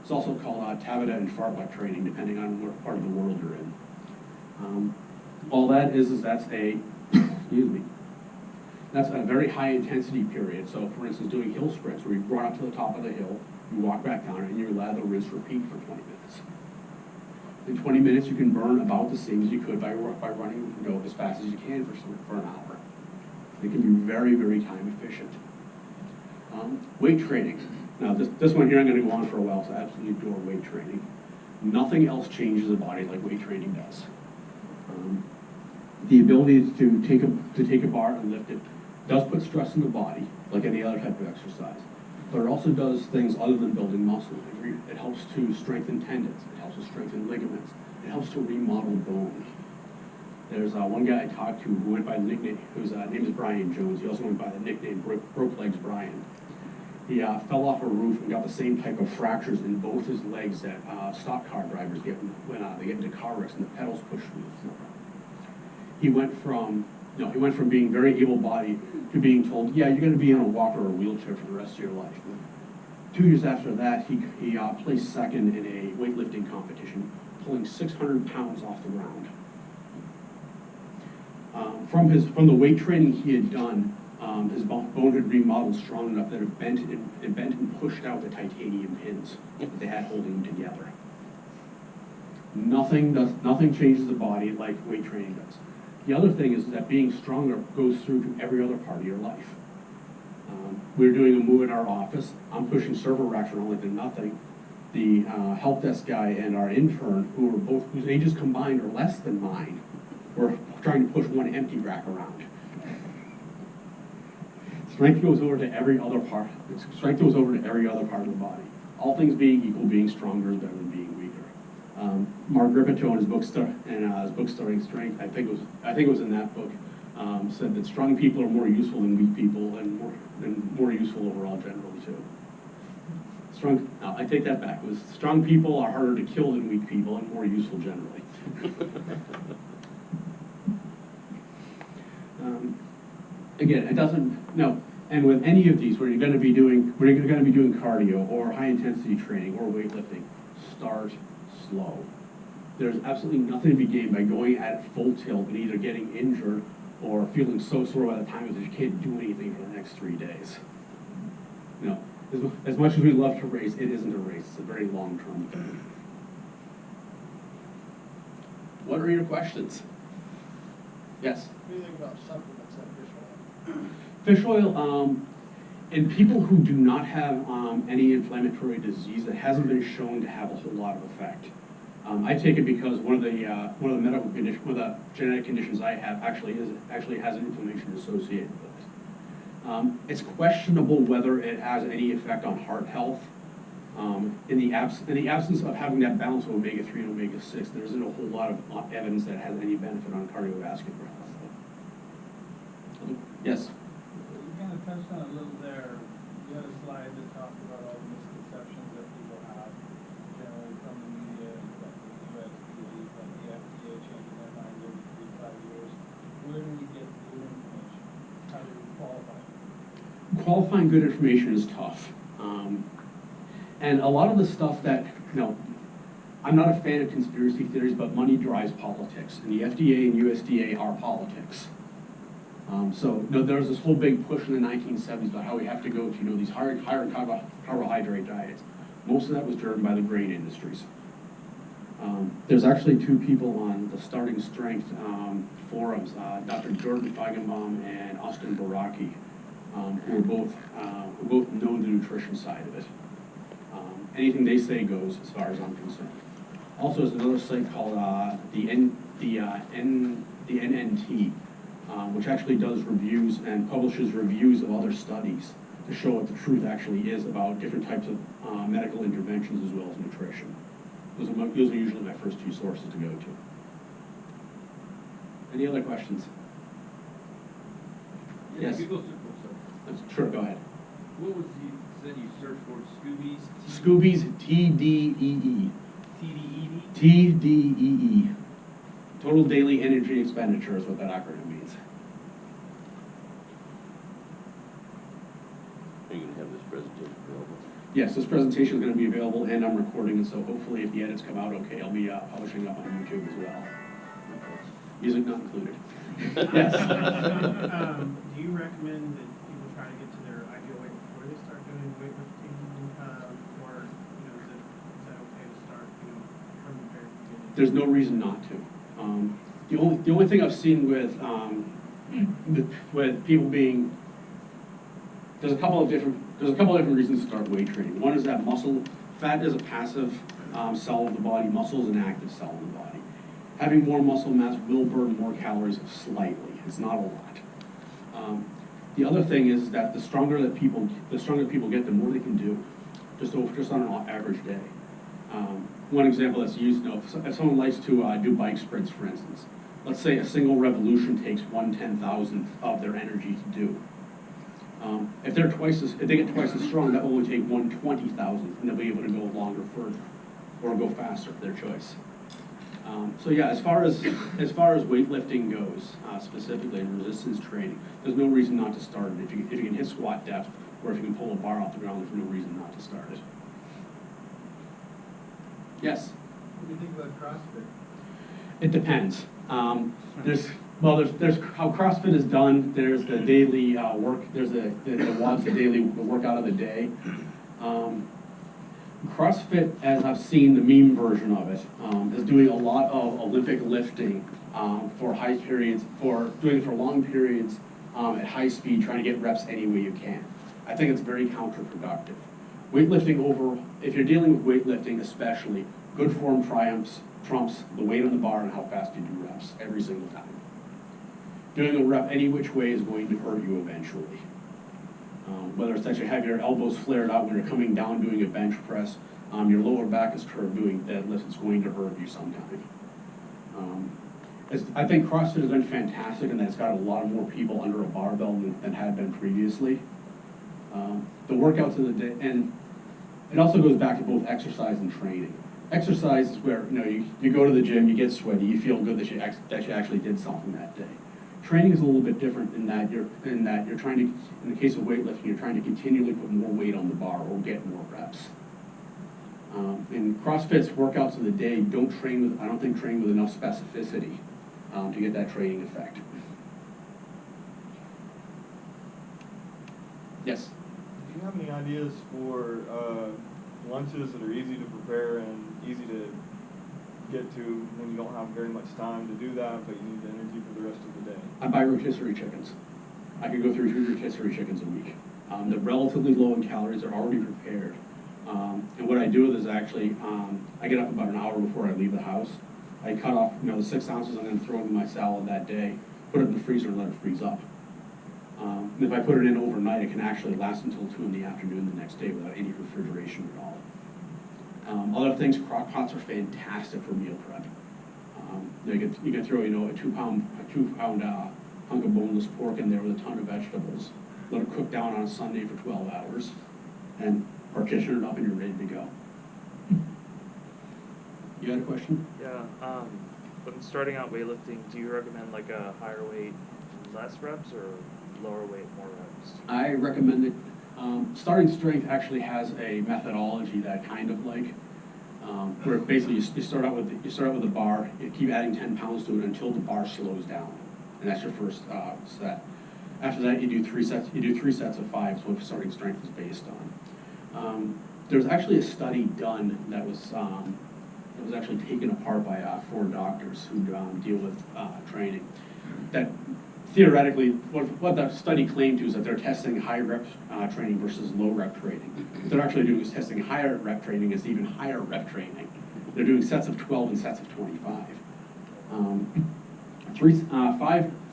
It's also called Tabata and fartlek training, depending on what part of the world you're in. All that is that's a, that's a very high-intensity period. So, for instance, doing hill sprints, where you run up to the top of the hill, you walk back down, and you lather, rinse, repeat for 20 minutes. In 20 minutes, you can burn about the same as you could by running as fast as you can for an hour. It can be very, very time efficient. Weight training. Now, this one here I'm going to go on for a while, so I absolutely adore weight training. Nothing else changes the body like weight training does. The ability to take a bar and lift it does put stress in the body, like any other type of exercise. But it also does things other than building muscle. It helps to strengthen tendons. It helps to strengthen ligaments. It helps to remodel bone. There's one guy I talked to who went by the nickname, whose name is Brian Jones. He also went by the nickname Broke Legs Brian. He fell off a roof and got the same type of fractures in both his legs that stock car drivers get when they get into car wrecks and the pedals push through. He went from being very able-bodied to being told, yeah, you're going to be in a walker or a wheelchair for the rest of your life. 2 years after that, he placed second in a weightlifting competition, pulling 600 pounds off the ground. From the weight training he had done, his bone had remodeled strong enough that it bent and pushed out the titanium pins that they had holding them together. Nothing changes the body like weight training does. The other thing is that being stronger goes through to every other part of your life. We're doing a move in our office. I'm pushing server racks around like they're nothing. The help desk guy and our intern, whose ages combined are less than mine, were trying to push one empty rack around. Strength goes over to every other part. Strength goes over to every other part of the body. All things being equal, being stronger is better than being weaker. Mark Grippito in his book Starting Strength, I think it was in that book, said that strong people are more useful than weak people, and more useful overall generally too. I take that back. It was strong people are harder to kill than weak people and more useful generally. Again, it doesn't, and with any of these, where you're going to be doing cardio or high intensity training or weightlifting, start slow. there's absolutely nothing to be gained by going at it full tilt and either getting injured or feeling so sore by the time that you can't do anything for the next 3 days. You know, as much as we love to race, it isn't a race. It's a very long-term thing. What are your questions? Yes? What do you think about supplements like Fish fish oil? oil, in people who do not have any inflammatory disease, it hasn't been shown to have a whole lot of effect. I take it because one of the medical conditions, one of the genetic conditions I have actually has an inflammation associated with it. It's questionable whether it has any effect on heart health. In the absence of having that balance of omega-3 and omega-6, there isn't a whole lot of evidence that has any benefit on cardiovascular health. Yes? You kind of touched on it a little there. You had a slide that talked about all the misconceptions that people have, generally from the media, like the USDA, like the FDA changing their mind every 3 to 5 years. Where do we get good information? How do we qualify? Qualifying good information is tough. And a lot of the stuff that, I'm not a fan of conspiracy theories, but money drives politics. And the FDA and USDA are politics. There was this whole big push in the 1970s about how we have to go to, these higher carbohydrate diets. Most of that was driven by the grain industries. There's actually 2 people on the Starting Strength forums, Dr. Jordan Feigenbaum and Austin Baraki, who both know the nutrition side of it. Anything they say goes, as far as I'm concerned. Also, there's another site called the NNT, which actually does reviews and publishes reviews of other studies to show what the truth actually is about different types of medical interventions as well as nutrition. Those are usually my first 2 sources to go to. Any other questions? Yeah, Yes. Google search. Sure, go ahead. What was you said you searched for? Scoobies? Scoobies, TDEE. TDED? TDEE. Total Daily Energy Expenditure is what that acronym means. Are you gonna have this presentation available? Yes, this presentation is going to be available and I'm recording it, so hopefully if the edits come out okay, I'll be publishing up on YouTube as well. Music not included. Yes. Do you recommend that people try to get to their ideal weight before they start doing weightlifting? Or, is that okay to start, from the very beginning? There's no reason not to. The only thing I've seen with people being, there's a couple of different reasons to start weight training. One is that fat is a passive cell of the body, muscle is an active cell in the body. Having more muscle mass will burn more calories slightly. It's not a lot. The other thing is that the stronger people get, the more they can do, just on an average day. One example that's used, if someone likes to do bike sprints, for instance, let's say a single revolution takes 1/10,000th of their energy to do. If they get twice as strong, that will only take 1/20,000th, and they'll be able to go longer further, or go faster, their choice. As far as weightlifting goes, specifically in resistance training, there's no reason not to start it. If you can hit squat depth, or if you can pull a bar off the ground, there's no reason not to start it. Yes? What do you think about CrossFit? It depends. There's how CrossFit is done. There's the daily work. There's the WODs, the workout of the day. CrossFit, as I've seen the meme version of it, is doing a lot of Olympic lifting for high periods, doing it for long periods at high speed, trying to get reps any way you can. I think it's very counterproductive. Weightlifting if you're dealing with weightlifting especially, good form trumps the weight on the bar and how fast you do reps every single time. Doing a rep any which way is going to hurt you eventually. Whether it's that you have your elbows flared out when you're coming down doing a bench press, your lower back is curved doing deadlifts, it's going to hurt you sometime. I think CrossFit has been fantastic in that it's got a lot more people under a barbell than had been previously. The workouts of the day, and it also goes back to both exercise and training. Exercise is where you go to the gym, you get sweaty, you feel good that you actually did something that day. Training is a little bit different in that you're trying to, in the case of weightlifting, you're trying to continually put more weight on the bar or get more reps. And CrossFit's workouts of the day don't train with, I don't think train with enough specificity to get that training effect. Yes? Do you have any ideas for lunches that are easy to prepare and easy to get to when you don't have very much time to do that, but you need the energy for the rest of the day? I buy rotisserie chickens. I could go through 2 rotisserie chickens a week. They're relatively low in calories, they're already prepared. And what I do is actually, I get up about an hour before I leave the house. I cut off, the 6 ounces I'm gonna throw in my salad that day, put it in the freezer and let it freeze up. And if I put it in overnight, it can actually last until 2 in the afternoon the next day without any refrigeration at all. Other things, crock pots are fantastic for meal prep. You can throw, a 2-pound hunk of boneless pork in there with a ton of vegetables. Let it cook down on a Sunday for 12 hours, and partition it up and you're ready to go. You had a question? Yeah, when starting out weightlifting, do you recommend like a higher weight, less reps, or lower weight, more reps? I recommend it. Starting strength actually has a methodology that kind of where basically you start out with the bar, you keep adding 10 pounds to it until the bar slows down, and that's your first set. After that, you do 3 sets. You do 3 sets of 5. So what starting strength is based on. There's actually a study done that was actually taken apart by 4 doctors who deal with training. That theoretically, what the study claimed to is that they're testing high rep training versus low rep training. What they're actually doing is testing higher rep training as even higher rep training. They're doing sets of 12 and sets of 25.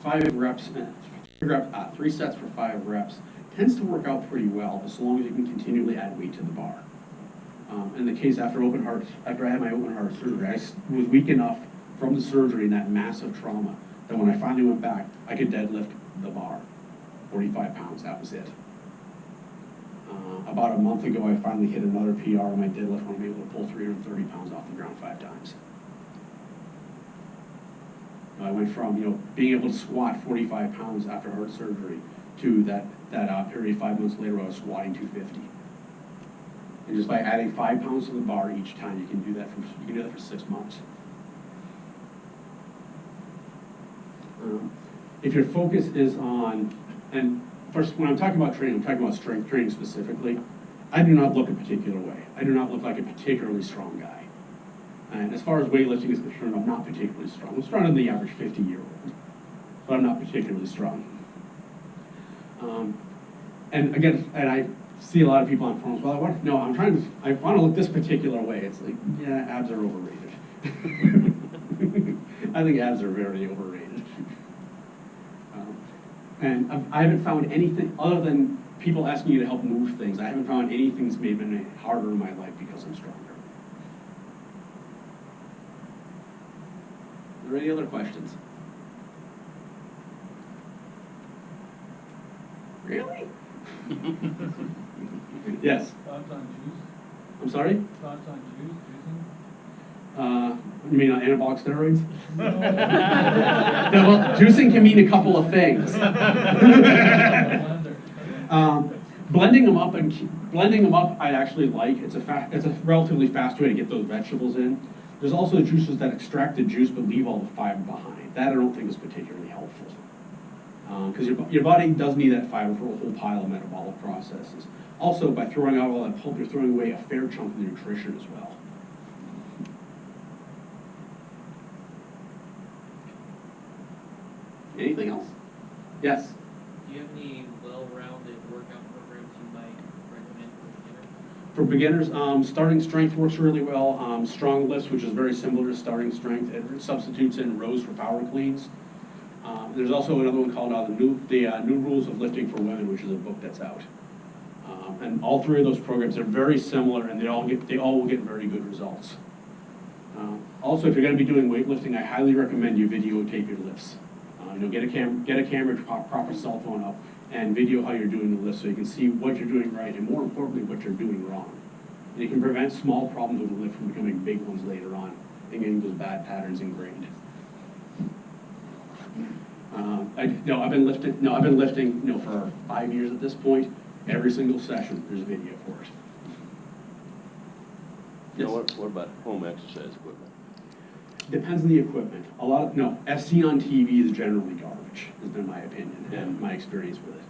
5 reps, 3 sets for 5 reps tends to work out pretty well as long as you can continually add weight to the bar. In the case after I had my open heart surgery, I was weak enough from the surgery and that massive trauma that when I finally went back, I could deadlift the bar, 45 pounds, that was it. About a month ago, I finally hit another PR on my deadlift when I'm able to pull 330 pounds off the ground 5 times. I went from being able to squat 45 pounds after heart surgery to that period 5 months later where I was squatting 250. And just by adding 5 pounds to the bar each time, you can do that for 6 months. If your focus is on, and first, when I'm talking about training, I'm talking about strength training specifically. I do not look a particular way. I do not look like a particularly strong guy. And as far as weightlifting is concerned, I'm not particularly strong. I'm stronger than the average 50-year-old, but I'm not particularly strong. And again, I see a lot of people on forums, well, I want to look this particular way. It's like, yeah, abs are overrated. I think abs are very overrated. And I haven't found anything, other than people asking you to help move things, I haven't found anything that's made me harder in my life because I'm stronger. Are there any other questions? Really? Yes. Thoughts on juice? I'm sorry? Thoughts on juice, You mean on anabolic steroids? juicing? No, well, juicing can mean a couple of things. Blending them up, I actually like. It's a relatively fast way to get those vegetables in. There's also juices that extract the juice but leave all the fiber behind. That I don't think is particularly helpful. Because your body does need that fiber for a whole pile of metabolic processes. Also, by throwing out all that pulp, you're throwing away a fair chunk of the nutrition as well. Anything else? Yes? Do you have any well-rounded workout programs you might recommend for beginners? For beginners, starting strength works really well. Strong lifts, which is very similar to starting strength, it substitutes in rows for power cleans. There's also another one called the New Rules of Lifting for Women, which is a book that's out. And all 3 of those programs are very similar, and they all will get very good results. Also, if you're going to be doing weightlifting, I highly recommend you videotape your lifts. Get a camera, prop a cell phone up, and video how you're doing the lift so you can see what you're doing right, and more importantly, what you're doing wrong. And it can prevent small problems with the lift from becoming big ones later on and getting those bad patterns ingrained. I've been lifting for 5 years at this point. Every single session, there's a video for it. Now, Yes. what about home exercise equipment? Depends on the equipment. No, as seen on TV is generally garbage, has been my opinion and my experience with it.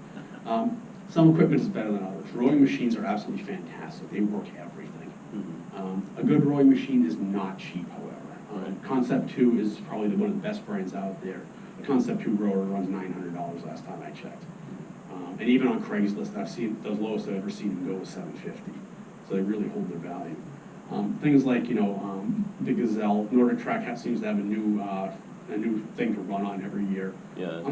Some equipment is better than others. Rowing machines are absolutely fantastic. They work everything. A good rowing machine is not cheap, however. Concept 2 is probably one of the best brands out there. The Concept 2 rower runs $900 last time I checked. And even on Craigslist, I've seen, the lowest I've ever seen them go was $750. So they really hold their value. Things like, the Gazelle, Nordic Track seems to have a new thing to run on every year. Yeah.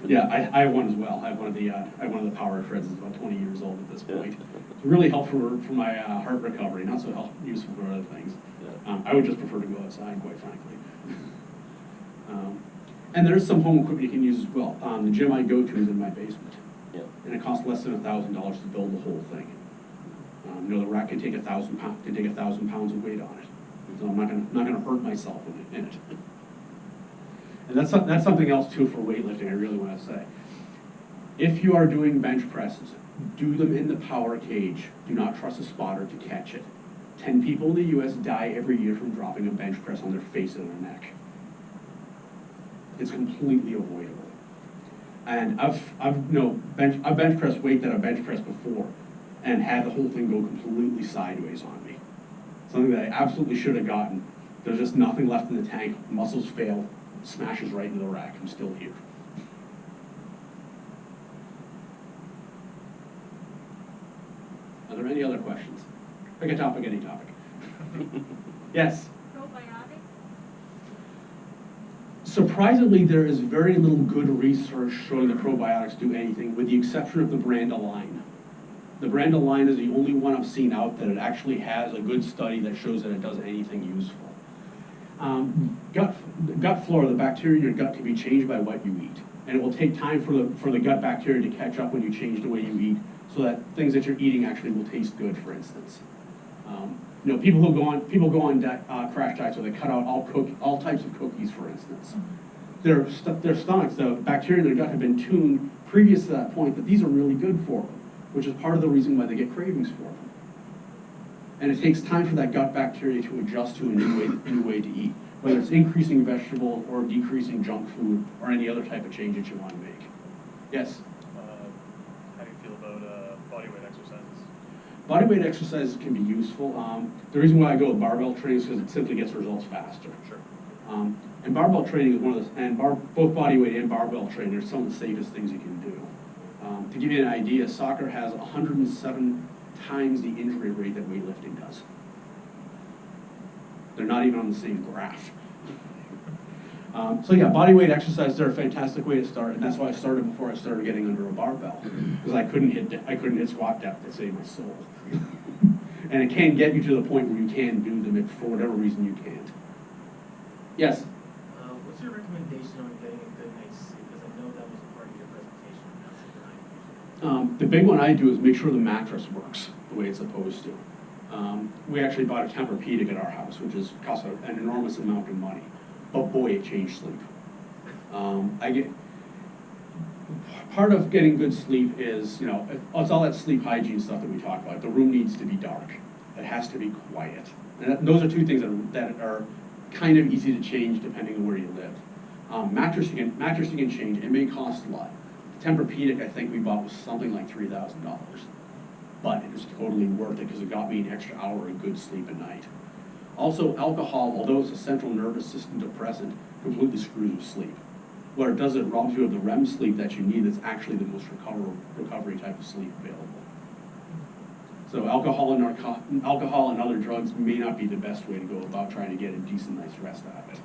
Yeah, I have one as well. I have one of the Power Treads that's about 20 years old at this point. It's really helpful for my heart recovery, not so useful for other things. I would just prefer to go outside, quite frankly. And there's some home equipment you can use as well. The gym I go to is in my basement. Yeah. And it costs less than $1,000 to build the whole thing. The rack can take 1,000 pounds of weight on it. So I'm not gonna hurt myself in it. And that's something else too for weightlifting I really want to say. If you are doing bench presses, do them in the power cage. Do not trust a spotter to catch it. 10 people in the US die every year from dropping a bench press on their face and their neck. It's completely avoidable. And I've bench pressed weight that I bench pressed before and had the whole thing go completely sideways on me. Something that I absolutely should have gotten. There's just nothing left in the tank, muscles fail, smashes right into the rack. I'm still here. Are there any other questions? Pick a topic, any topic. Yes? Probiotics? Surprisingly, there is very little good research showing that probiotics do anything, with the exception of the brand Align. The brand Align is the only one I've seen out that it actually has a good study that shows that it does anything useful. Gut flora, the bacteria in your gut, can be changed by what you eat. And it will take time for the gut bacteria to catch up when you change the way you eat, so that things that you're eating actually will taste good, for instance. People go on crash diets where they cut out all types of cookies, for instance. Their stomachs, the bacteria in their gut have been tuned previous to that point that these are really good for them, which is part of the reason why they get cravings for them. And it takes time for that gut bacteria to adjust to a new way to eat, whether it's increasing vegetable or decreasing junk food or any other type of change that you want to make. Yes? How do you feel about bodyweight exercises? Bodyweight exercises can be useful. The reason why I go with barbell training is because it simply gets results faster. Sure. And barbell training is one of the, both bodyweight and barbell training are some of the safest things you can do. To give you an idea, soccer has 107 times the injury rate that weightlifting does. They're not even on the same graph. So yeah, bodyweight exercises are a fantastic way to start, and that's why I started before I started getting under a barbell, because I couldn't hit squat depth to save my soul. And it can get you to the point where you can do them if for whatever reason you can't. Yes? What's your recommendation on getting a good night's sleep? Because I know that was a part of your presentation. That's what The big one I do is make sure the mattress works the way it's supposed to. We actually bought a Tempur-Pedic at our house, which cost an enormous amount of money. But boy, it changed sleep. Part of getting good sleep is, it's all that sleep hygiene stuff that we talk about. The room needs to be dark. It has to be quiet. And those are two things that are kind of easy to change depending on where you live. Mattress you can change. It may cost a lot. The Tempur-Pedic I think we bought was something like $3,000. But it is totally worth it because it got me an extra hour of good sleep at night. Also, alcohol, although it's a central nervous system depressant, completely screws with sleep. What it does, it robs you of the REM sleep that you need that's actually the most recovery type of sleep available. So alcohol and other drugs may not be the best way to go about trying to get a decent night's rest out of it.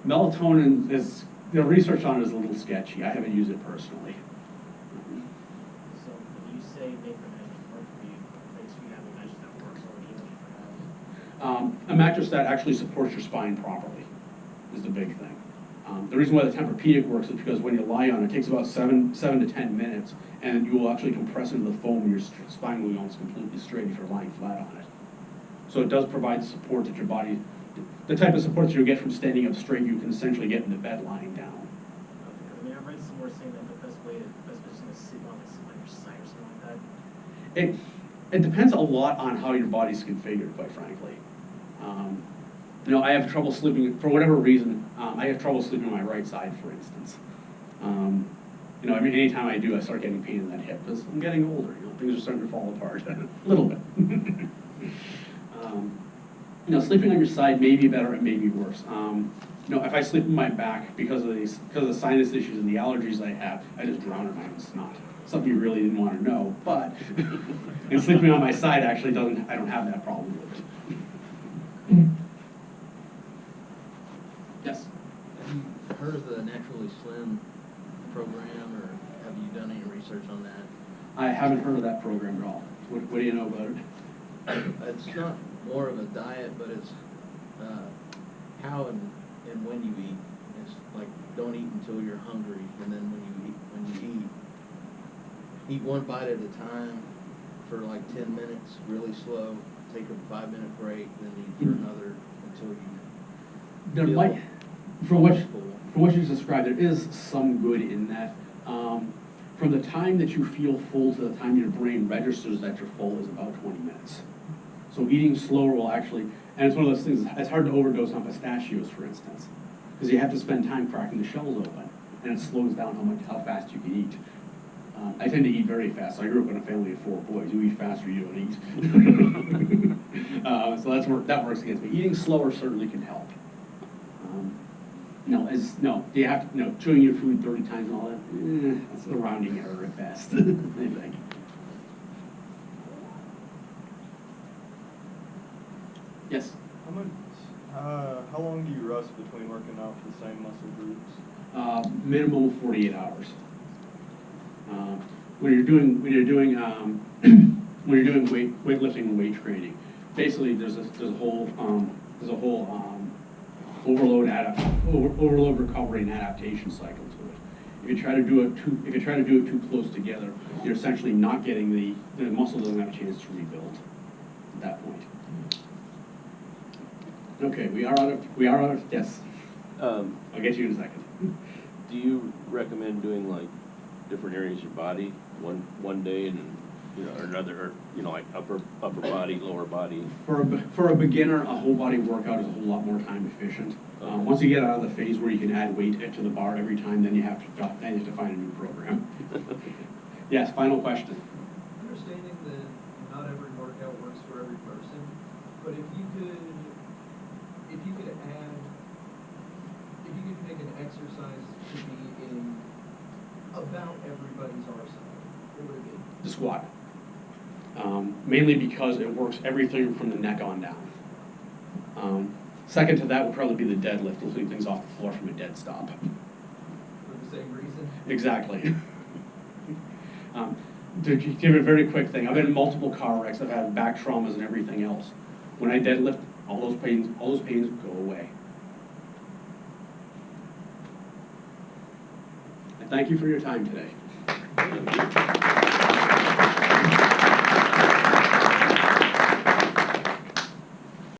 melatonin. Melatonin is, the research on it is a little sketchy. I haven't used it personally. So when you say make the mattress work for you, make sure you have a mattress that works or even for A mattress that actually supports your spine properly is the big thing. The reason why the Tempur-Pedic works is because when you lie on it, it takes about 7 to 10 minutes, and you will actually compress into the foam, and your spine will be almost completely straight if you're lying flat on it. So it does provide support that your body, the type of support that you get from standing up straight, you can essentially get in the bed lying down. Okay, I read somewhere saying that the best position to sleep on is on your side or something like that. It depends a lot on how your body's configured, quite frankly. You know, I have trouble sleeping, for whatever reason, I have trouble sleeping on my right side, for instance. You know, I mean, anytime I do, I start getting pain in that hip, because I'm getting older, you know, things are starting to fall apart, a little bit. You know, sleeping on your side may be better, it may be worse. You know, if I sleep on my back because of the sinus issues and the allergies I have, I just drown in my own snot. Something you really didn't want to know, but and sleeping on my side actually I don't have that problem with it. Yes? Have you heard of the Naturally Slim program, or have you done any research on that? I haven't heard of that program at all. What do you know about it? It's not more of a diet, but it's how and when you eat. It's like, don't eat until you're hungry, and then when you eat one bite at a time for like 10 minutes, really slow, take a 5-minute break, then eat for another until you There feel might, for what full. you described, there is some good in that. From the time that you feel full to the time your brain registers that you're full is about 20 minutes. So eating slower will actually, and it's one of those things, it's hard to overdose on pistachios, for instance, because you have to spend time cracking the shells open, and it slows down how fast you can eat. I tend to eat very fast. So I grew up in a family of 4 boys. You eat faster, you don't eat. So that works against me. Eating slower certainly can help. Do you have to, chewing your food 30 times and all that? That's a rounding error at best, I think. Yes? How long do you rest between working out for the same muscle groups? Minimum of 48 hours. When you're doing weightlifting and weight training, basically there's a whole overload recovery and adaptation cycle to it. If you try to do it too close together, you're essentially not getting the muscle doesn't have a chance to rebuild at that point. Okay, we are out of yes. I'll get you in a second. Do you recommend doing like different areas of your body one day and or another, or like upper body, lower body? For a beginner, a whole body workout is a whole lot more time efficient. Once you get out of the phase where you can add weight to the bar every time, then you have to find a new program. Yes, final question. Understanding that not every workout works for every person, but if you could pick an exercise to be in about everybody's arsenal, what would it be? The squat. Mainly because it works everything from the neck on down. Second to that would probably be the deadlift, lifting things off the floor from a dead stop. For the same reason? Exactly. To give a very quick thing, I've been in multiple car wrecks, I've had back traumas and everything else. When I deadlift, all those pains go away. I thank you for your time today.